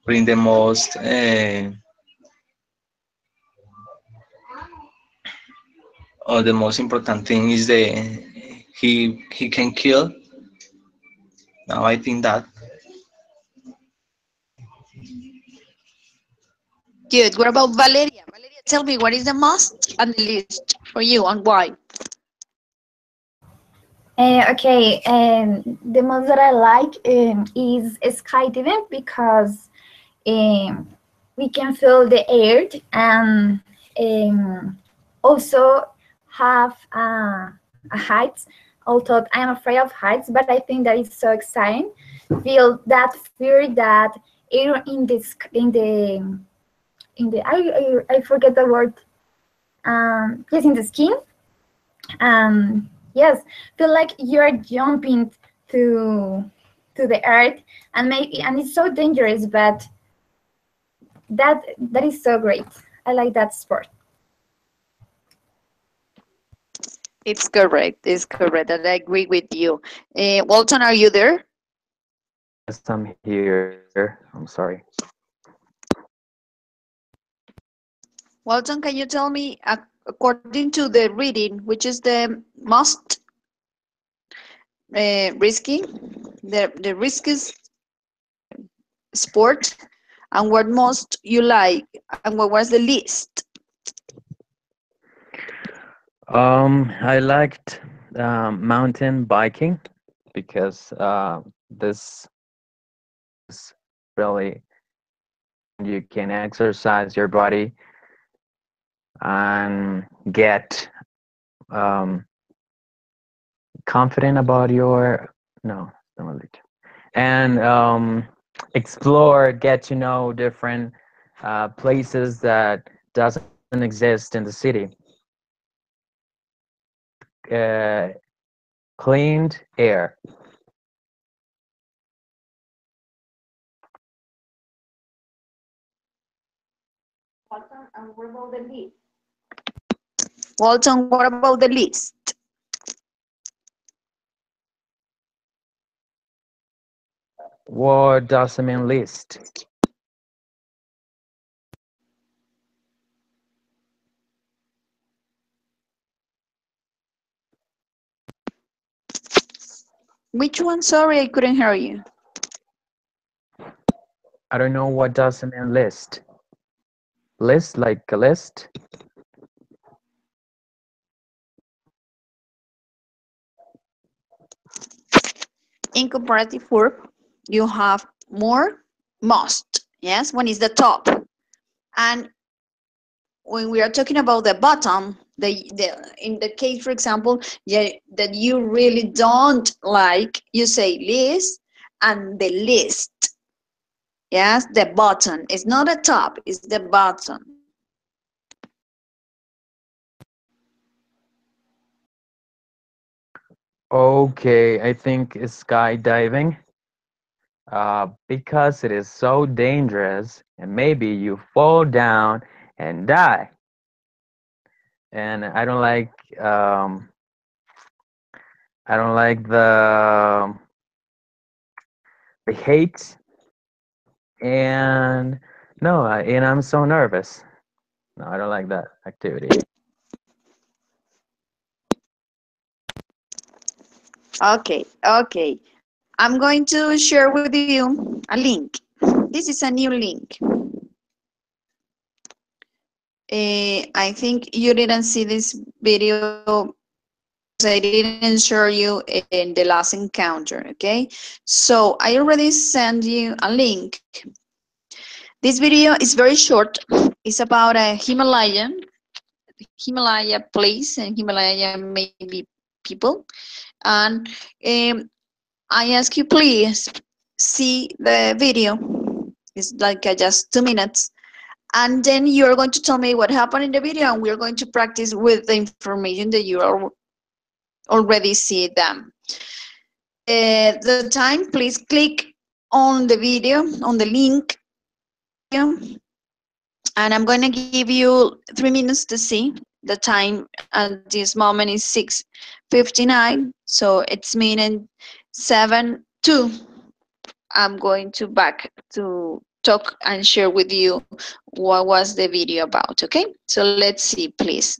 bring the most or the most important thing is the he can kill. Now I think that Good. What about Valeria? Valeria, tell me what is the most and the least for you and why? Okay, the most that I like is skydiving because we can feel the air and also have a height. Although I am afraid of heights, but I think that it's so exciting. Feel that fear that air I forget the word. Yes, in the skin. Yes, feel like you're jumping to the earth, and it's so dangerous, but that is so great. I like that sport. It's correct. It's correct. And I agree with you. Walton, are you there? Yes, I'm here. I'm sorry. Walton, can you tell me, according to the reading, which is the most risky, the riskiest sport, and what most you like, and what was the least? I liked mountain biking because this is really you can exercise your body and get um, confident about your no, don't really. And explore, get to know different places that doesn't exist in the city. Uh, Cleaned air. And what about the least? Walton, what about the least? What does it mean list? Which one? Sorry, I couldn't hear you. I don't know what does it mean list. List like a list. In comparative verb, you have more, most. Yes, one is the top. And when we are talking about the bottom, in the case, for example, yeah, that you really don't like, you say list and the list. Yes, the bottom. It's not the top, it's the bottom. Okay, I think it's skydiving. Because it is so dangerous and maybe you fall down and die. And I don't like the hate and no, and I'm so nervous. No, I don't like that activity. Okay, okay. I'm going to share with you a link. This is a new link. I think you didn't see this video because I didn't show you in the last encounter, okay? So I already sent you a link. This video is very short. It's about a Himalaya place and Himalaya maybe people. And I ask you please see the video. It's like just 2 minutes. And then you're going to tell me what happened in the video, and we're going to practice with the information that you already see them. The time, please click on the video, on the link, and I'm going to give you 3 minutes to see. The time at this moment is 6:59, so it's meaning 7:02. I'm going to back to talk and share with you what was the video about, okay? So let's see, please.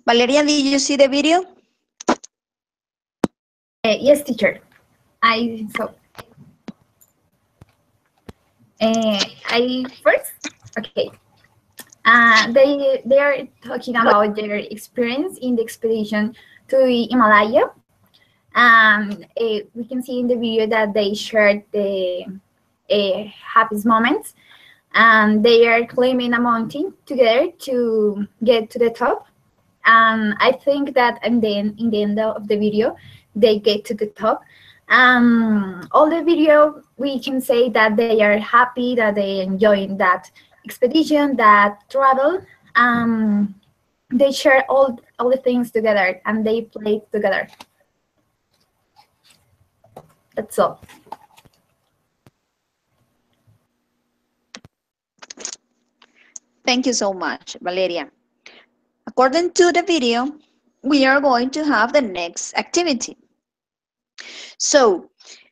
Valeria, did you see the video? Yes, teacher. I so I first okay. They are talking about their experience in the expedition to the Himalaya. We can see in the video that they shared the happiest moments, and they are climbing a mountain together to get to the top. And I think that, and then in the end of the video, they get to the top. All the video, we can say that they are happy, that they enjoying that expedition, that travel. They share all the things together, and they play together. That's all. Thank you so much, Valeria. According to the video, we are going to have the next activity. So,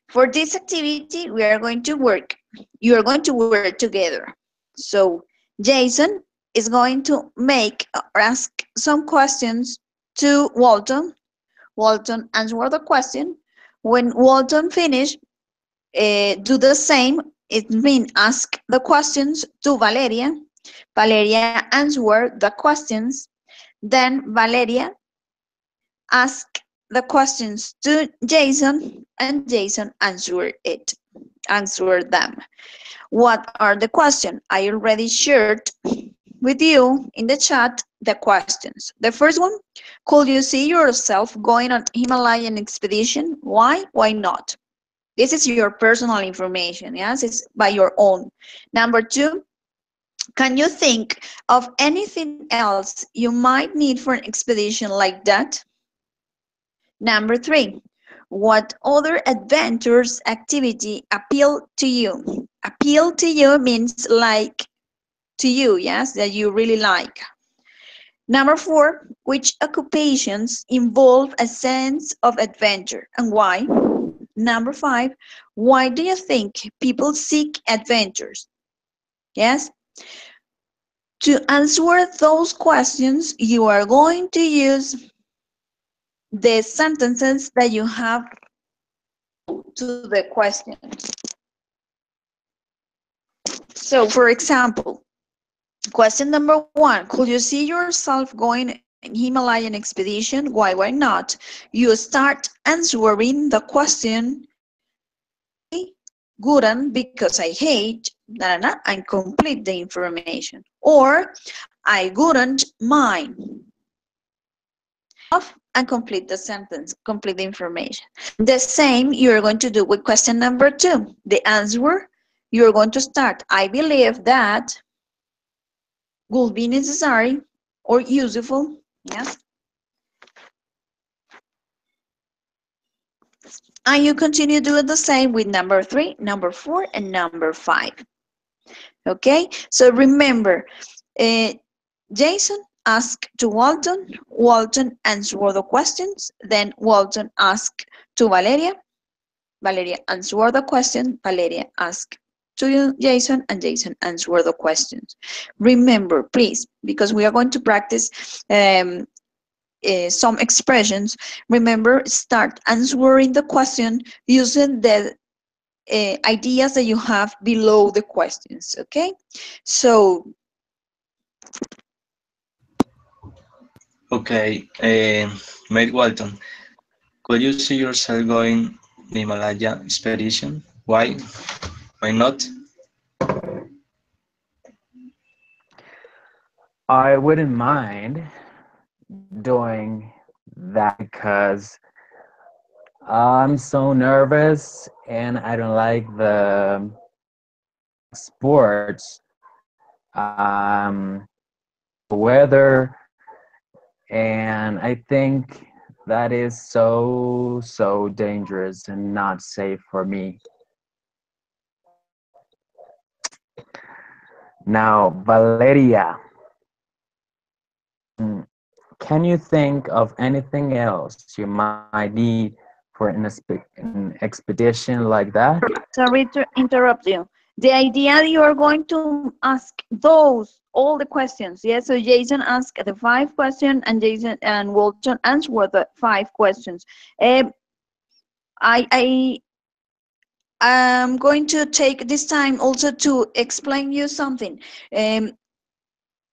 for this activity, we are going to work. You are going to work together. So, Jason is going to make or ask some questions to Walton. Walton answer the question. When Walton finish, do the same. It means ask the questions to Valeria. Valeria answer the questions. Then Valeria ask the questions to Jason, and Jason answer them. What are the questions? I already shared with you in the chat the questions. The first one, could you see yourself going on Himalayan expedition? Why? Why not? This is your personal information, yes? It's by your own. Number two, can you think of anything else you might need for an expedition like that? Number three, what other adventures activity appeal to you? Appeal to you means like to you, yes, that you really like. Number four, which occupations involve a sense of adventure and why? Number five, why do you think people seek adventures? Yes? To answer those questions, you are going to use the sentences that you have to the question. So, for example, question number one, could you see yourself going in Himalayan expedition? Why not? You start answering the question, I wouldn't because I hate, and complete the information. Or, I wouldn't mind. And complete the sentence, complete the information. The same you're going to do with question number two. The answer, you're going to start, I believe that would be necessary or useful, yes? And you continue doing the same with number three, number four, and number five. Okay, so remember, Jason asked to Walton, Walton answered the questions, then Walton asked to Valeria, Valeria answered the question, Valeria asked to Jason, and Jason answered the questions. Remember, please, because we are going to practice some expressions, remember, start answering the question using the ideas that you have below the questions, okay? So, Okay, Mate Walton, could you see yourself going the Himalaya expedition? Why? Why not? I wouldn't mind doing that because I'm so nervous and I don't like the sports, um, weather, and I think that is so dangerous and not safe for me. Now, Valeria, mm, can you think of anything else you might need for an expedition like that? sorry to interrupt you. The idea you are going to ask those all the questions. Yeah, so Jason asked the 5 questions, and Jason and Walton answered the 5 questions. I am going to take this time also to explain you something.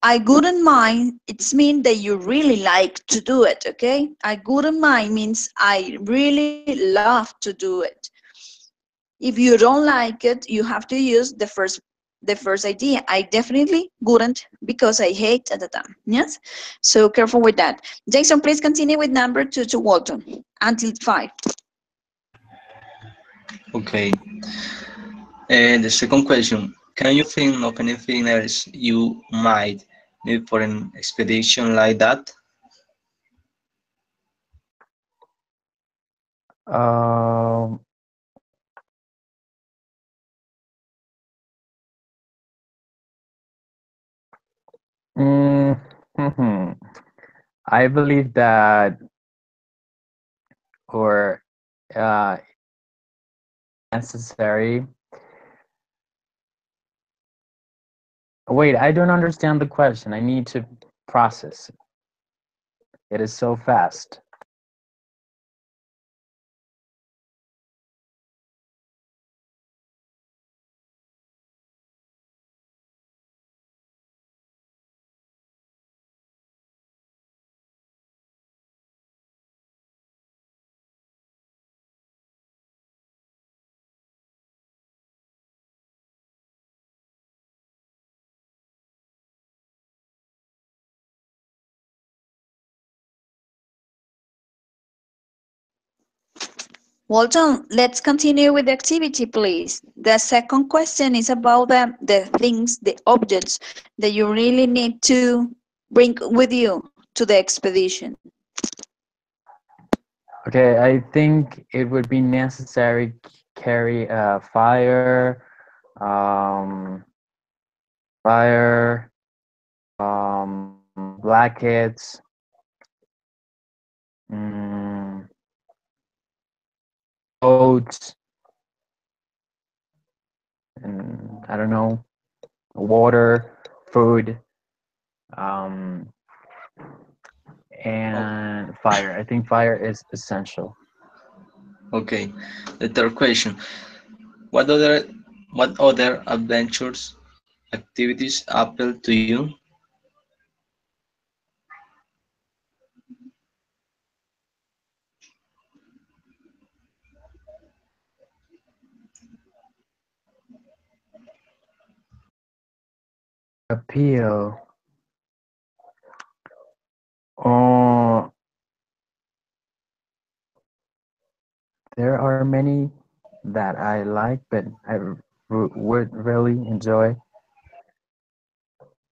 I wouldn't mind, it's mean that you really like to do it, okay? I wouldn't mind means I really love to do it. If you don't like it, you have to use the first idea. I definitely wouldn't because I hate at the time. Yes? So careful with that. Jason, please continue with number 2 to Walton until 5. Okay. And the second question, can you think of anything else you might need for an expedition like that? Um, mm, I believe that, or uh, necessary. Wait, I don't understand the question. I need to process. It is so fast. Walton, let's continue with the activity, please. The second question is about the things, the objects that you really need to bring with you to the expedition. Okay, I think it would be necessary carry a um, fire, blankets, mm, boats, and I don't know, water, food, um, Oh, and fire. I think fire is essential. okay. The third question, what other what other adventures activities appeal to you? Appeal. Oh, there are many that I like, but I would really enjoy.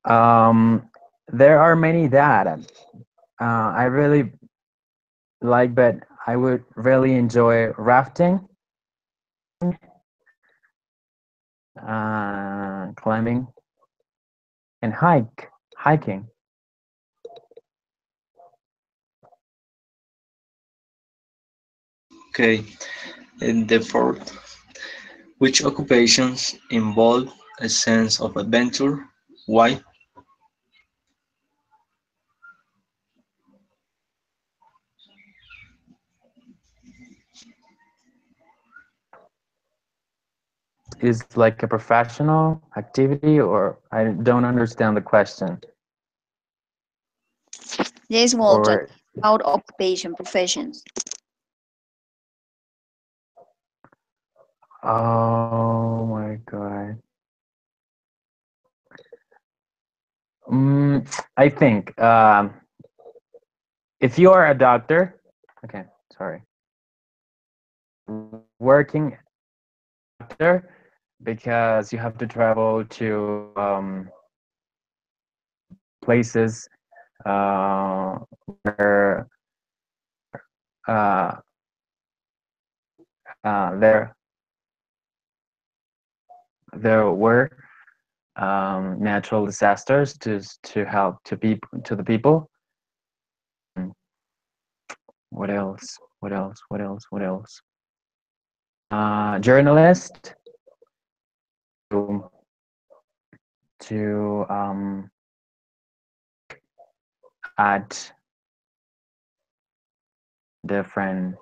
Um, there are many that I really like, but I would really enjoy rafting, climbing, and hiking. Okay. And the fourth, which occupations involve a sense of adventure? Why? Is like a professional activity, or I don't understand the question. Yes, Walton, Or about occupation, professions. oh my god. I think if you are a doctor, okay, sorry, working doctor because you have to travel to places where uh, there were natural disasters to help to the people. Mm, what else? What else? What else? What else? Journalist to at different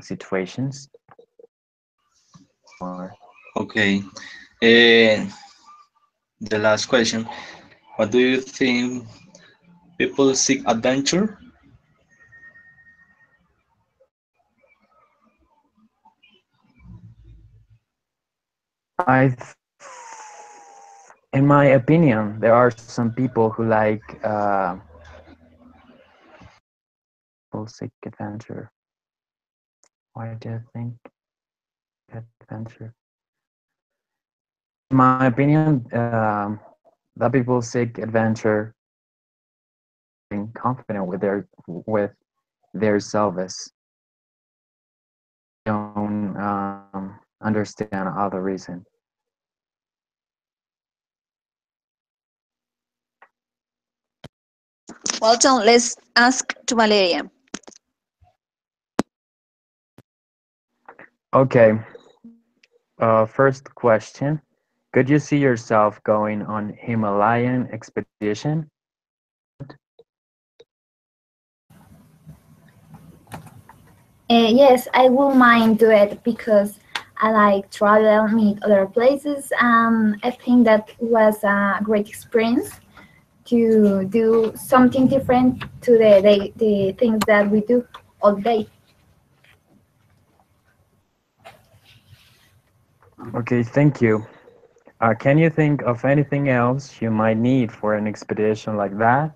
situations? Or Okay. Uh, the last question. What do you think people seek adventure? I, in my opinion, there are some people who like people seek adventure. Why do you think adventure? In my opinion, that people seek adventure, being confident with their selves. Don't understand other reason. Well, John, let's ask to Valeria. Okay. First question. Could you see yourself going on Himalayan expedition? Yes, I will mind do it because I like travel, meet other places, and I think that was a great experience to do something different to the things that we do all day. Okay, thank you. Can you think of anything else you might need for an expedition like that?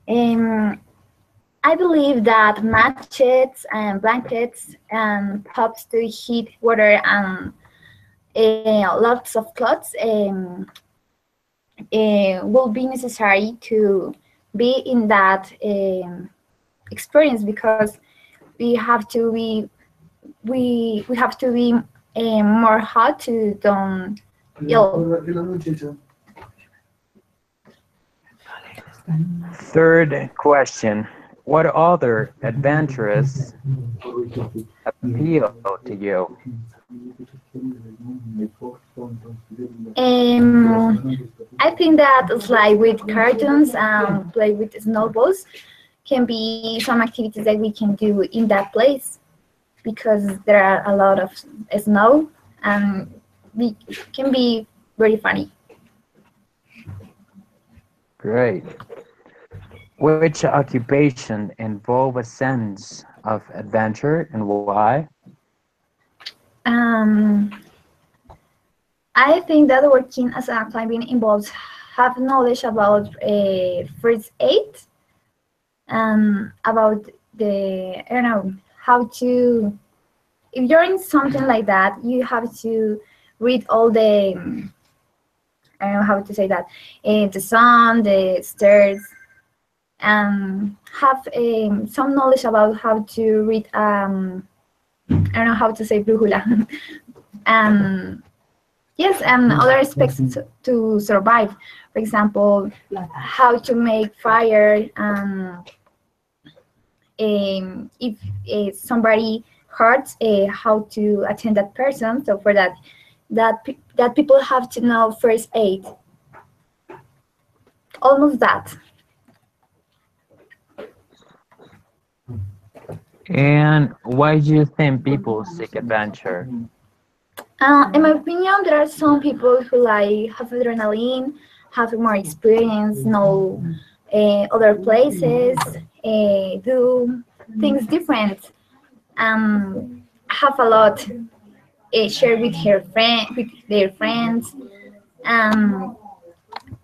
Um, I believe that matches and blankets and pubs to heat water and lots of clothes will be necessary to be in that experience because we have to be we have to be more hot to don't ill. Third question. What other adventures appeal to you? I think that slide with cartoons and play with snowballs can be some activities that we can do in that place because there are a lot of snow and we can be very funny. Great. Which occupation involve a sense of adventure and why? Um, I think that working as a climbing involves have knowledge about first aid and about I don't know how to. If you're in something like that, you have to read all the I don't know how to say that the sun, the stairs, and have some knowledge about how to read. I don't know how to say brújula. Yes, and other aspects to survive. For example, how to make fire, if somebody hurts, how to attend that person. So for that people have to know first aid. Almost that. And why do you think people seek adventure? In my opinion, there are some people who like have adrenaline, have more experience, know other places, do things different, have a lot share with with their friends, I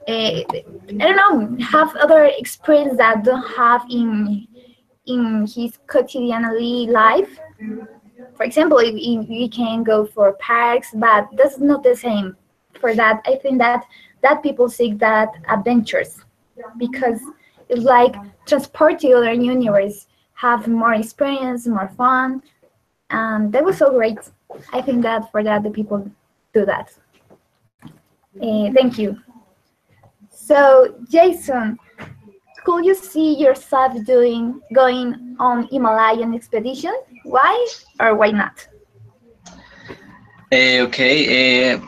don't know, have other experience that don't have in his quotidianly life. For example, if we can go for parks, but that's not the same. For that, I think that people seek that adventures because it's like transport to other universe, have more experience, more fun, and that was so great. I think that for that the people do that. Thank you. So, Jason, could you see yourself going on Himalayan expedition? Why or why not? Okay.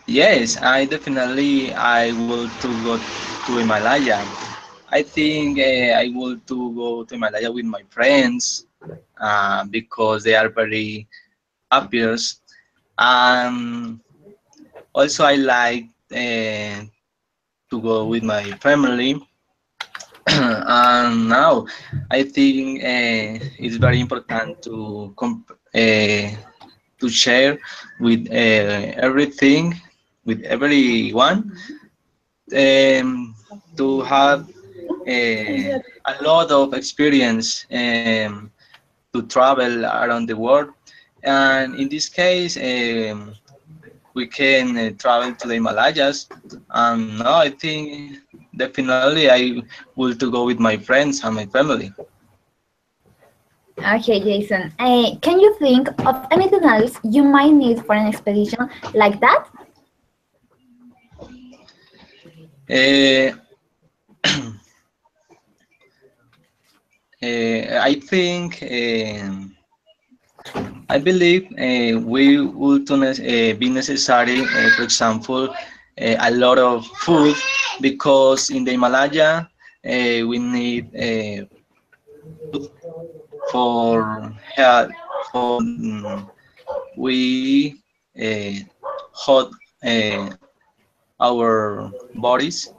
Yes, I definitely I will to go to Himalaya. I think I would to go to Himalaya with my friends because they are very obvious. Um, Also, I like to go with my family. And now I think it's very important to share with everything, with everyone, to have a lot of experience to travel around the world. And in this case, we can travel to the Himalayas. No, I think definitely I will to go with my friends and my family. Okay, Jason. Can you think of anything else you might need for an expedition like that? Uh, I think I believe we would be necessary, for example, a lot of food because in the Himalaya we need food for health for we uh, hot our bodies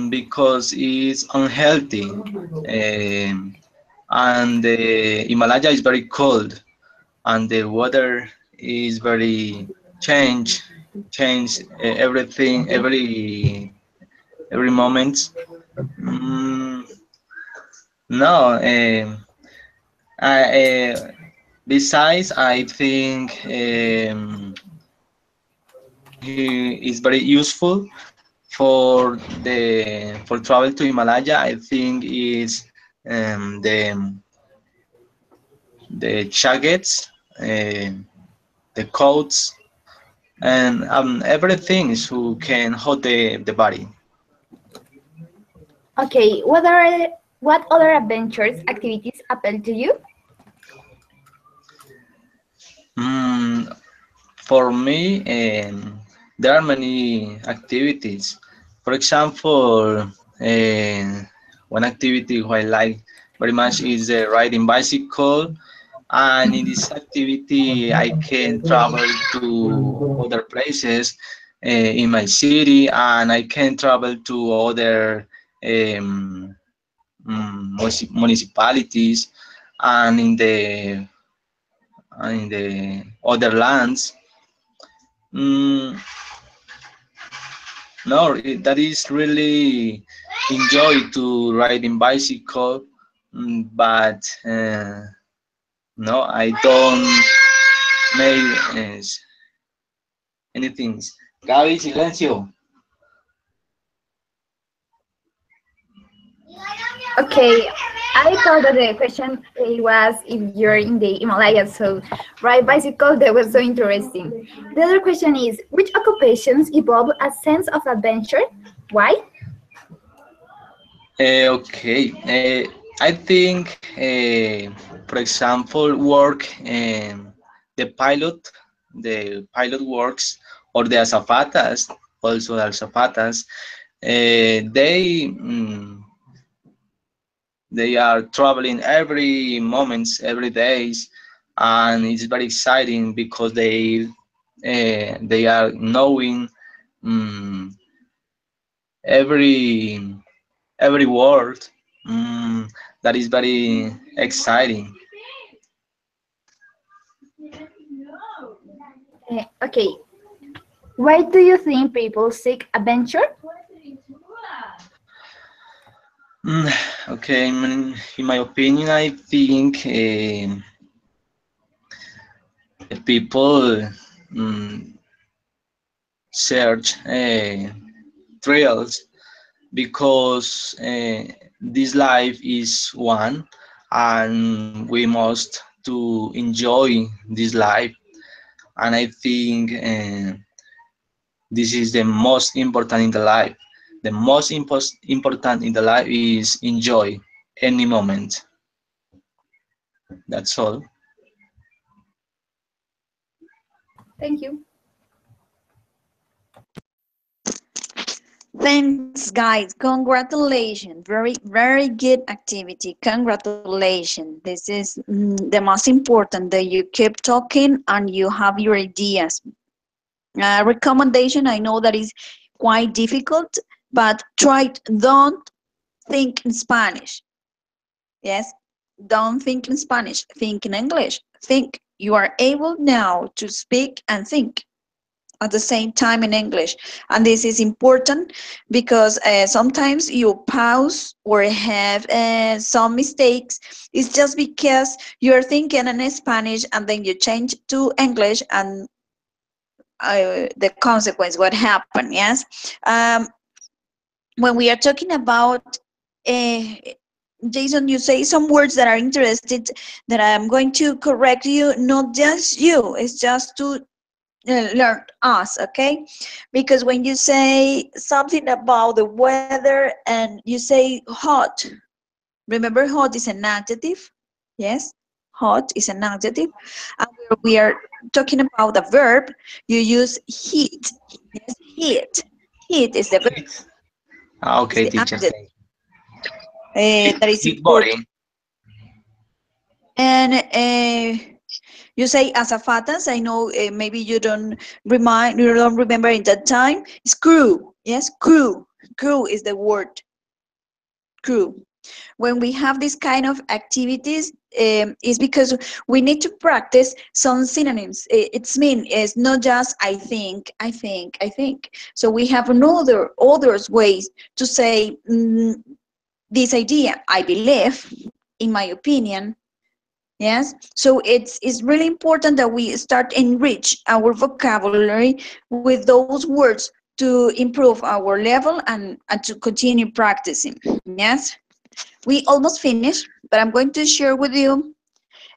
because it's unhealthy. And the Himalaya is very cold and the weather is very change change everything every moment. Mm, no, besides, I think he is very useful for the for travel to Himalaya. I think is the jackets, the coats, and everything who can hold the body. Okay, what other adventures activities appeal to you? Mm, for me, there are many activities. For example, one activity who I like very much is riding bicycle. And in this activity, I can travel to other places in my city, and I can travel to other um, municipalities and in the other lands. Mm, no, that is really enjoy to riding bicycle, but no, I don't make anything. Gaby, silencio. Okay, I thought that the question was if you're in the Himalayas, so ride bicycle, that was so interesting. The other question is, which occupations evolve a sense of adventure? Why? Okay, I think, for example, work the pilot works, or the azafatas, also the azafatas, they are traveling every moments, every days, and it's very exciting because they are knowing um, every word. That is very exciting. Okay, why do you think people seek adventure? Mm, okay, in my opinion, I think people search thrills because this life is one, and we must to enjoy this life. And I think this is the most important in the life. The most important in the life is enjoy any moment. That's all. Thank you. Thanks, guys. Congratulations. Very, very good activity. Congratulations. This is the most important, that you keep talking and you have your ideas. Recommendation, I know that is quite difficult, but don't think in Spanish. Yes, don't think in Spanish. Think in English. Think. You are able now to speak and think at the same time in English. And this is important because sometimes you pause or have some mistakes. It's just because you're thinking in Spanish and then you change to English, and the consequence, what happened, yes? When we are talking about, uh, Jason, you say some words that are interested, that I'm going to correct you, not just you, it's just to learn us, okay? Because when you say something about the weather and you say hot, remember hot is an adjective, yes? Hot is an adjective. And where we are talking about a verb, you use heat. Yes, heat. Heat is the verb, is Okay, the teacher. adjective. Heat, That is heat important. body. And you say azafatas. I know maybe you don't remember in that time. It's crew. Yes, crew. Crew is the word. Crew. When we have this kind of activities, is because we need to practice some synonyms. It's mean it's not just I think, I think, I think. So we have another others ways to say this idea. I believe, in my opinion. Yes, so it's really important that we start enrich our vocabulary with those words to improve our level and to continue practicing. Yes, we almost finished, but I'm going to share with you.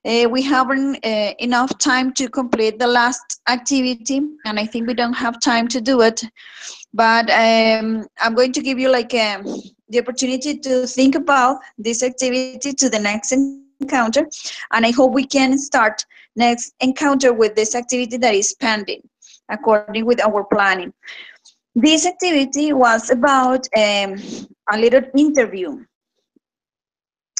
We haven't enough time to complete the last activity, and I think we don't have time to do it. But I'm going to give you like the opportunity to think about this activity to the next encounter, and I hope we can start next encounter with this activity that is pending according with our planning. This activity was about a little interview.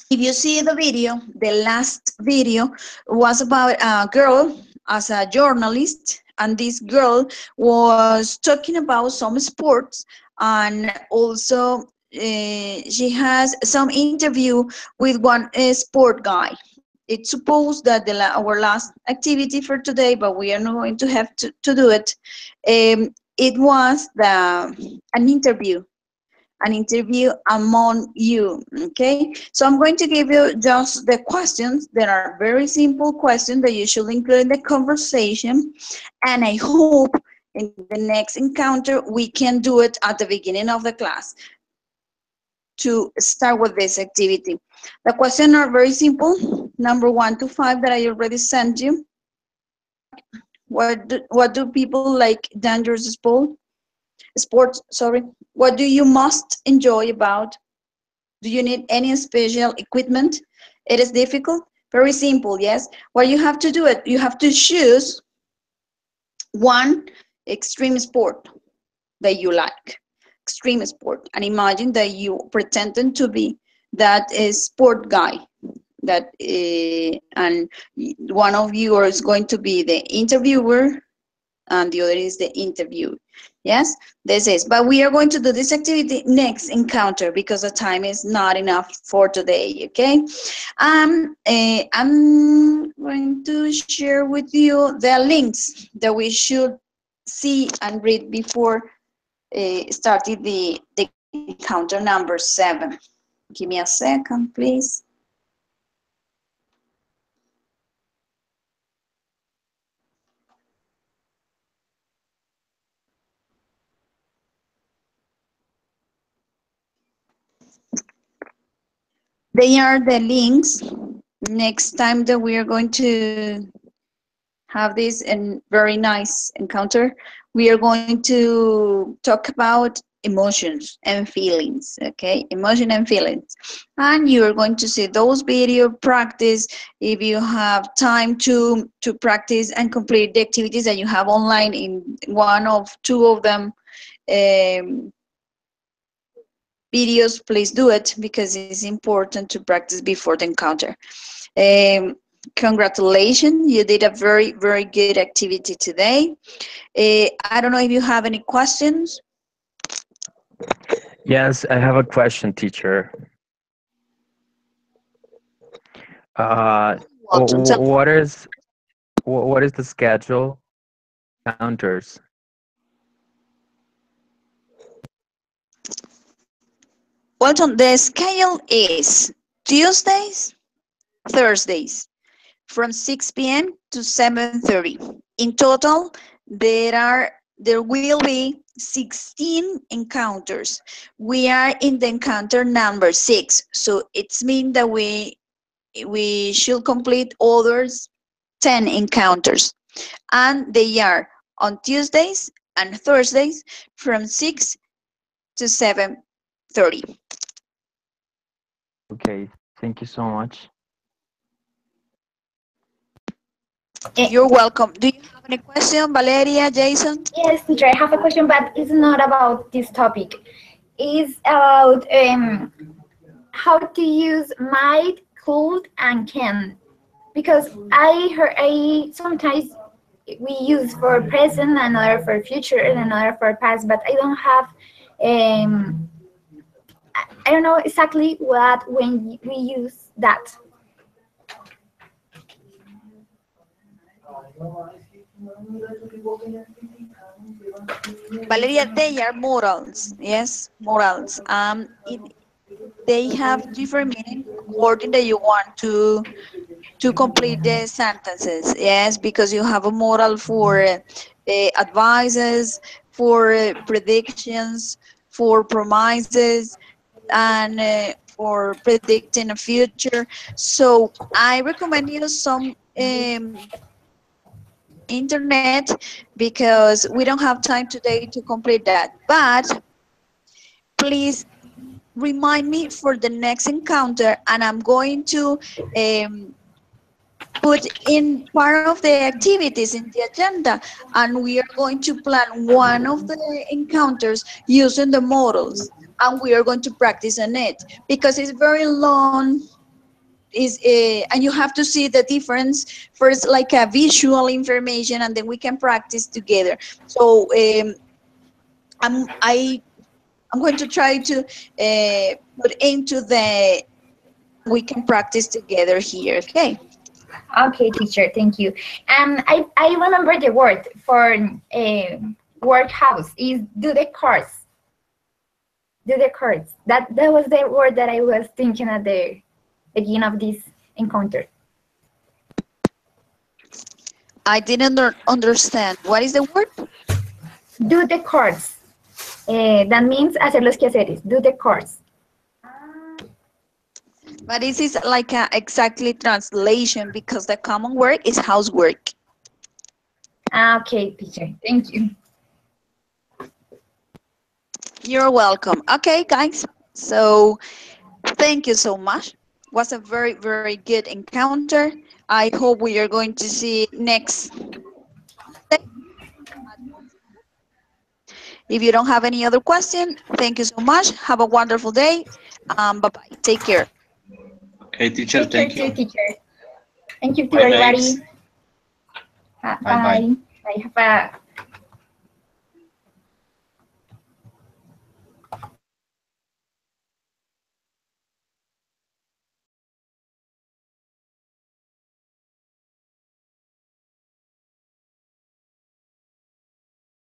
If you see the video, the last video was about a girl as a journalist, and this girl was talking about some sports, and also she has some interview with one sport guy. It's supposed that our last activity for today, but we are not going to have to do it. It was an interview among you, okay? So I'm going to give you just the questions that are very simple questions that you should include in the conversation, and I hope in the next encounter we can do it at the beginning of the class to start with this activity. The questions are very simple, number 1 to 5 that I already sent you. What do people like dangerous sports, sorry. What do you most enjoy about? Do you need any special equipment? It is difficult? Very simple, yes. What you have to do it, you have to choose one extreme sport that you like. Extreme sport. And imagine that you pretending to be that sport guy. That and one of you is going to be the interviewer and the other is the interview. Yes, this is, but we are going to do this activity next encounter because the time is not enough for today, okay? I'm going to share with you the links that we should see and read before starting the encounter number 7. Give me a second, please. They are the links. Next time that we are going to have this very nice encounter, we are going to talk about emotions and feelings, okay? Emotion and feelings. And you are going to see those video practice if you have time to practice and complete the activities that you have online in one of two of them. videos, please do it because it's important to practice before the encounter. Congratulations, you did a very, very good activity today. I don't know if you have any questions. Yes, I have a question, teacher. Welcome. So, What is the schedule counters? Welcome. The schedule is Tuesdays, Thursdays, from 6 p.m. to 7:30. In total, there will be 16 encounters. We are in the encounter number 6, so it's mean that we should complete others 10 encounters, and they are on Tuesdays and Thursdays from 6 to 7:30. Okay, thank you so much. You're welcome. Do you have any question, Valeria, Jason? Yes, teacher, I have a question, but it's not about this topic. It's about how to use might, could, and can. Because I sometimes we use for present, another for future, and another for past, but I don't have, I don't know exactly what when we use that. Valeria, they are morals. Yes, morals. They have different meaning according that you want to complete the sentences. Yes, because you have a moral for advices, for predictions, for promises, and for predicting a future. So I recommend you some internet because we don't have time today to complete that. But please remind me for the next encounter, and I'm going to put in part of the activities in the agenda, and we are going to plan one of the encounters using the models, and we are going to practice on it because it's very long. And you have to see the difference first, like a visual information, and then we can practice together. So I'm going to try to put into the we can practice together here. Okay. Okay, teacher, thank you. And I remember the word for workhouse is do the course. Do the course. That was the word that I was thinking at the beginning of this encounter. I didn't understand. What is the word? Do the course. That means hacer los quehaceres. Do the course. But this is like a exactly translation because the common word is housework. Okay, teacher. Thank you. You're welcome. Okay, guys. So thank you so much. Was a very, very good encounter. I hope we are going to see next. If you don't have any other question, thank you so much. Have a wonderful day. Bye-bye. Take care. Okay, teacher, thank you. Teacher. Thank you to Bye, everybody. babes. Bye. Bye-bye. Bye. Have a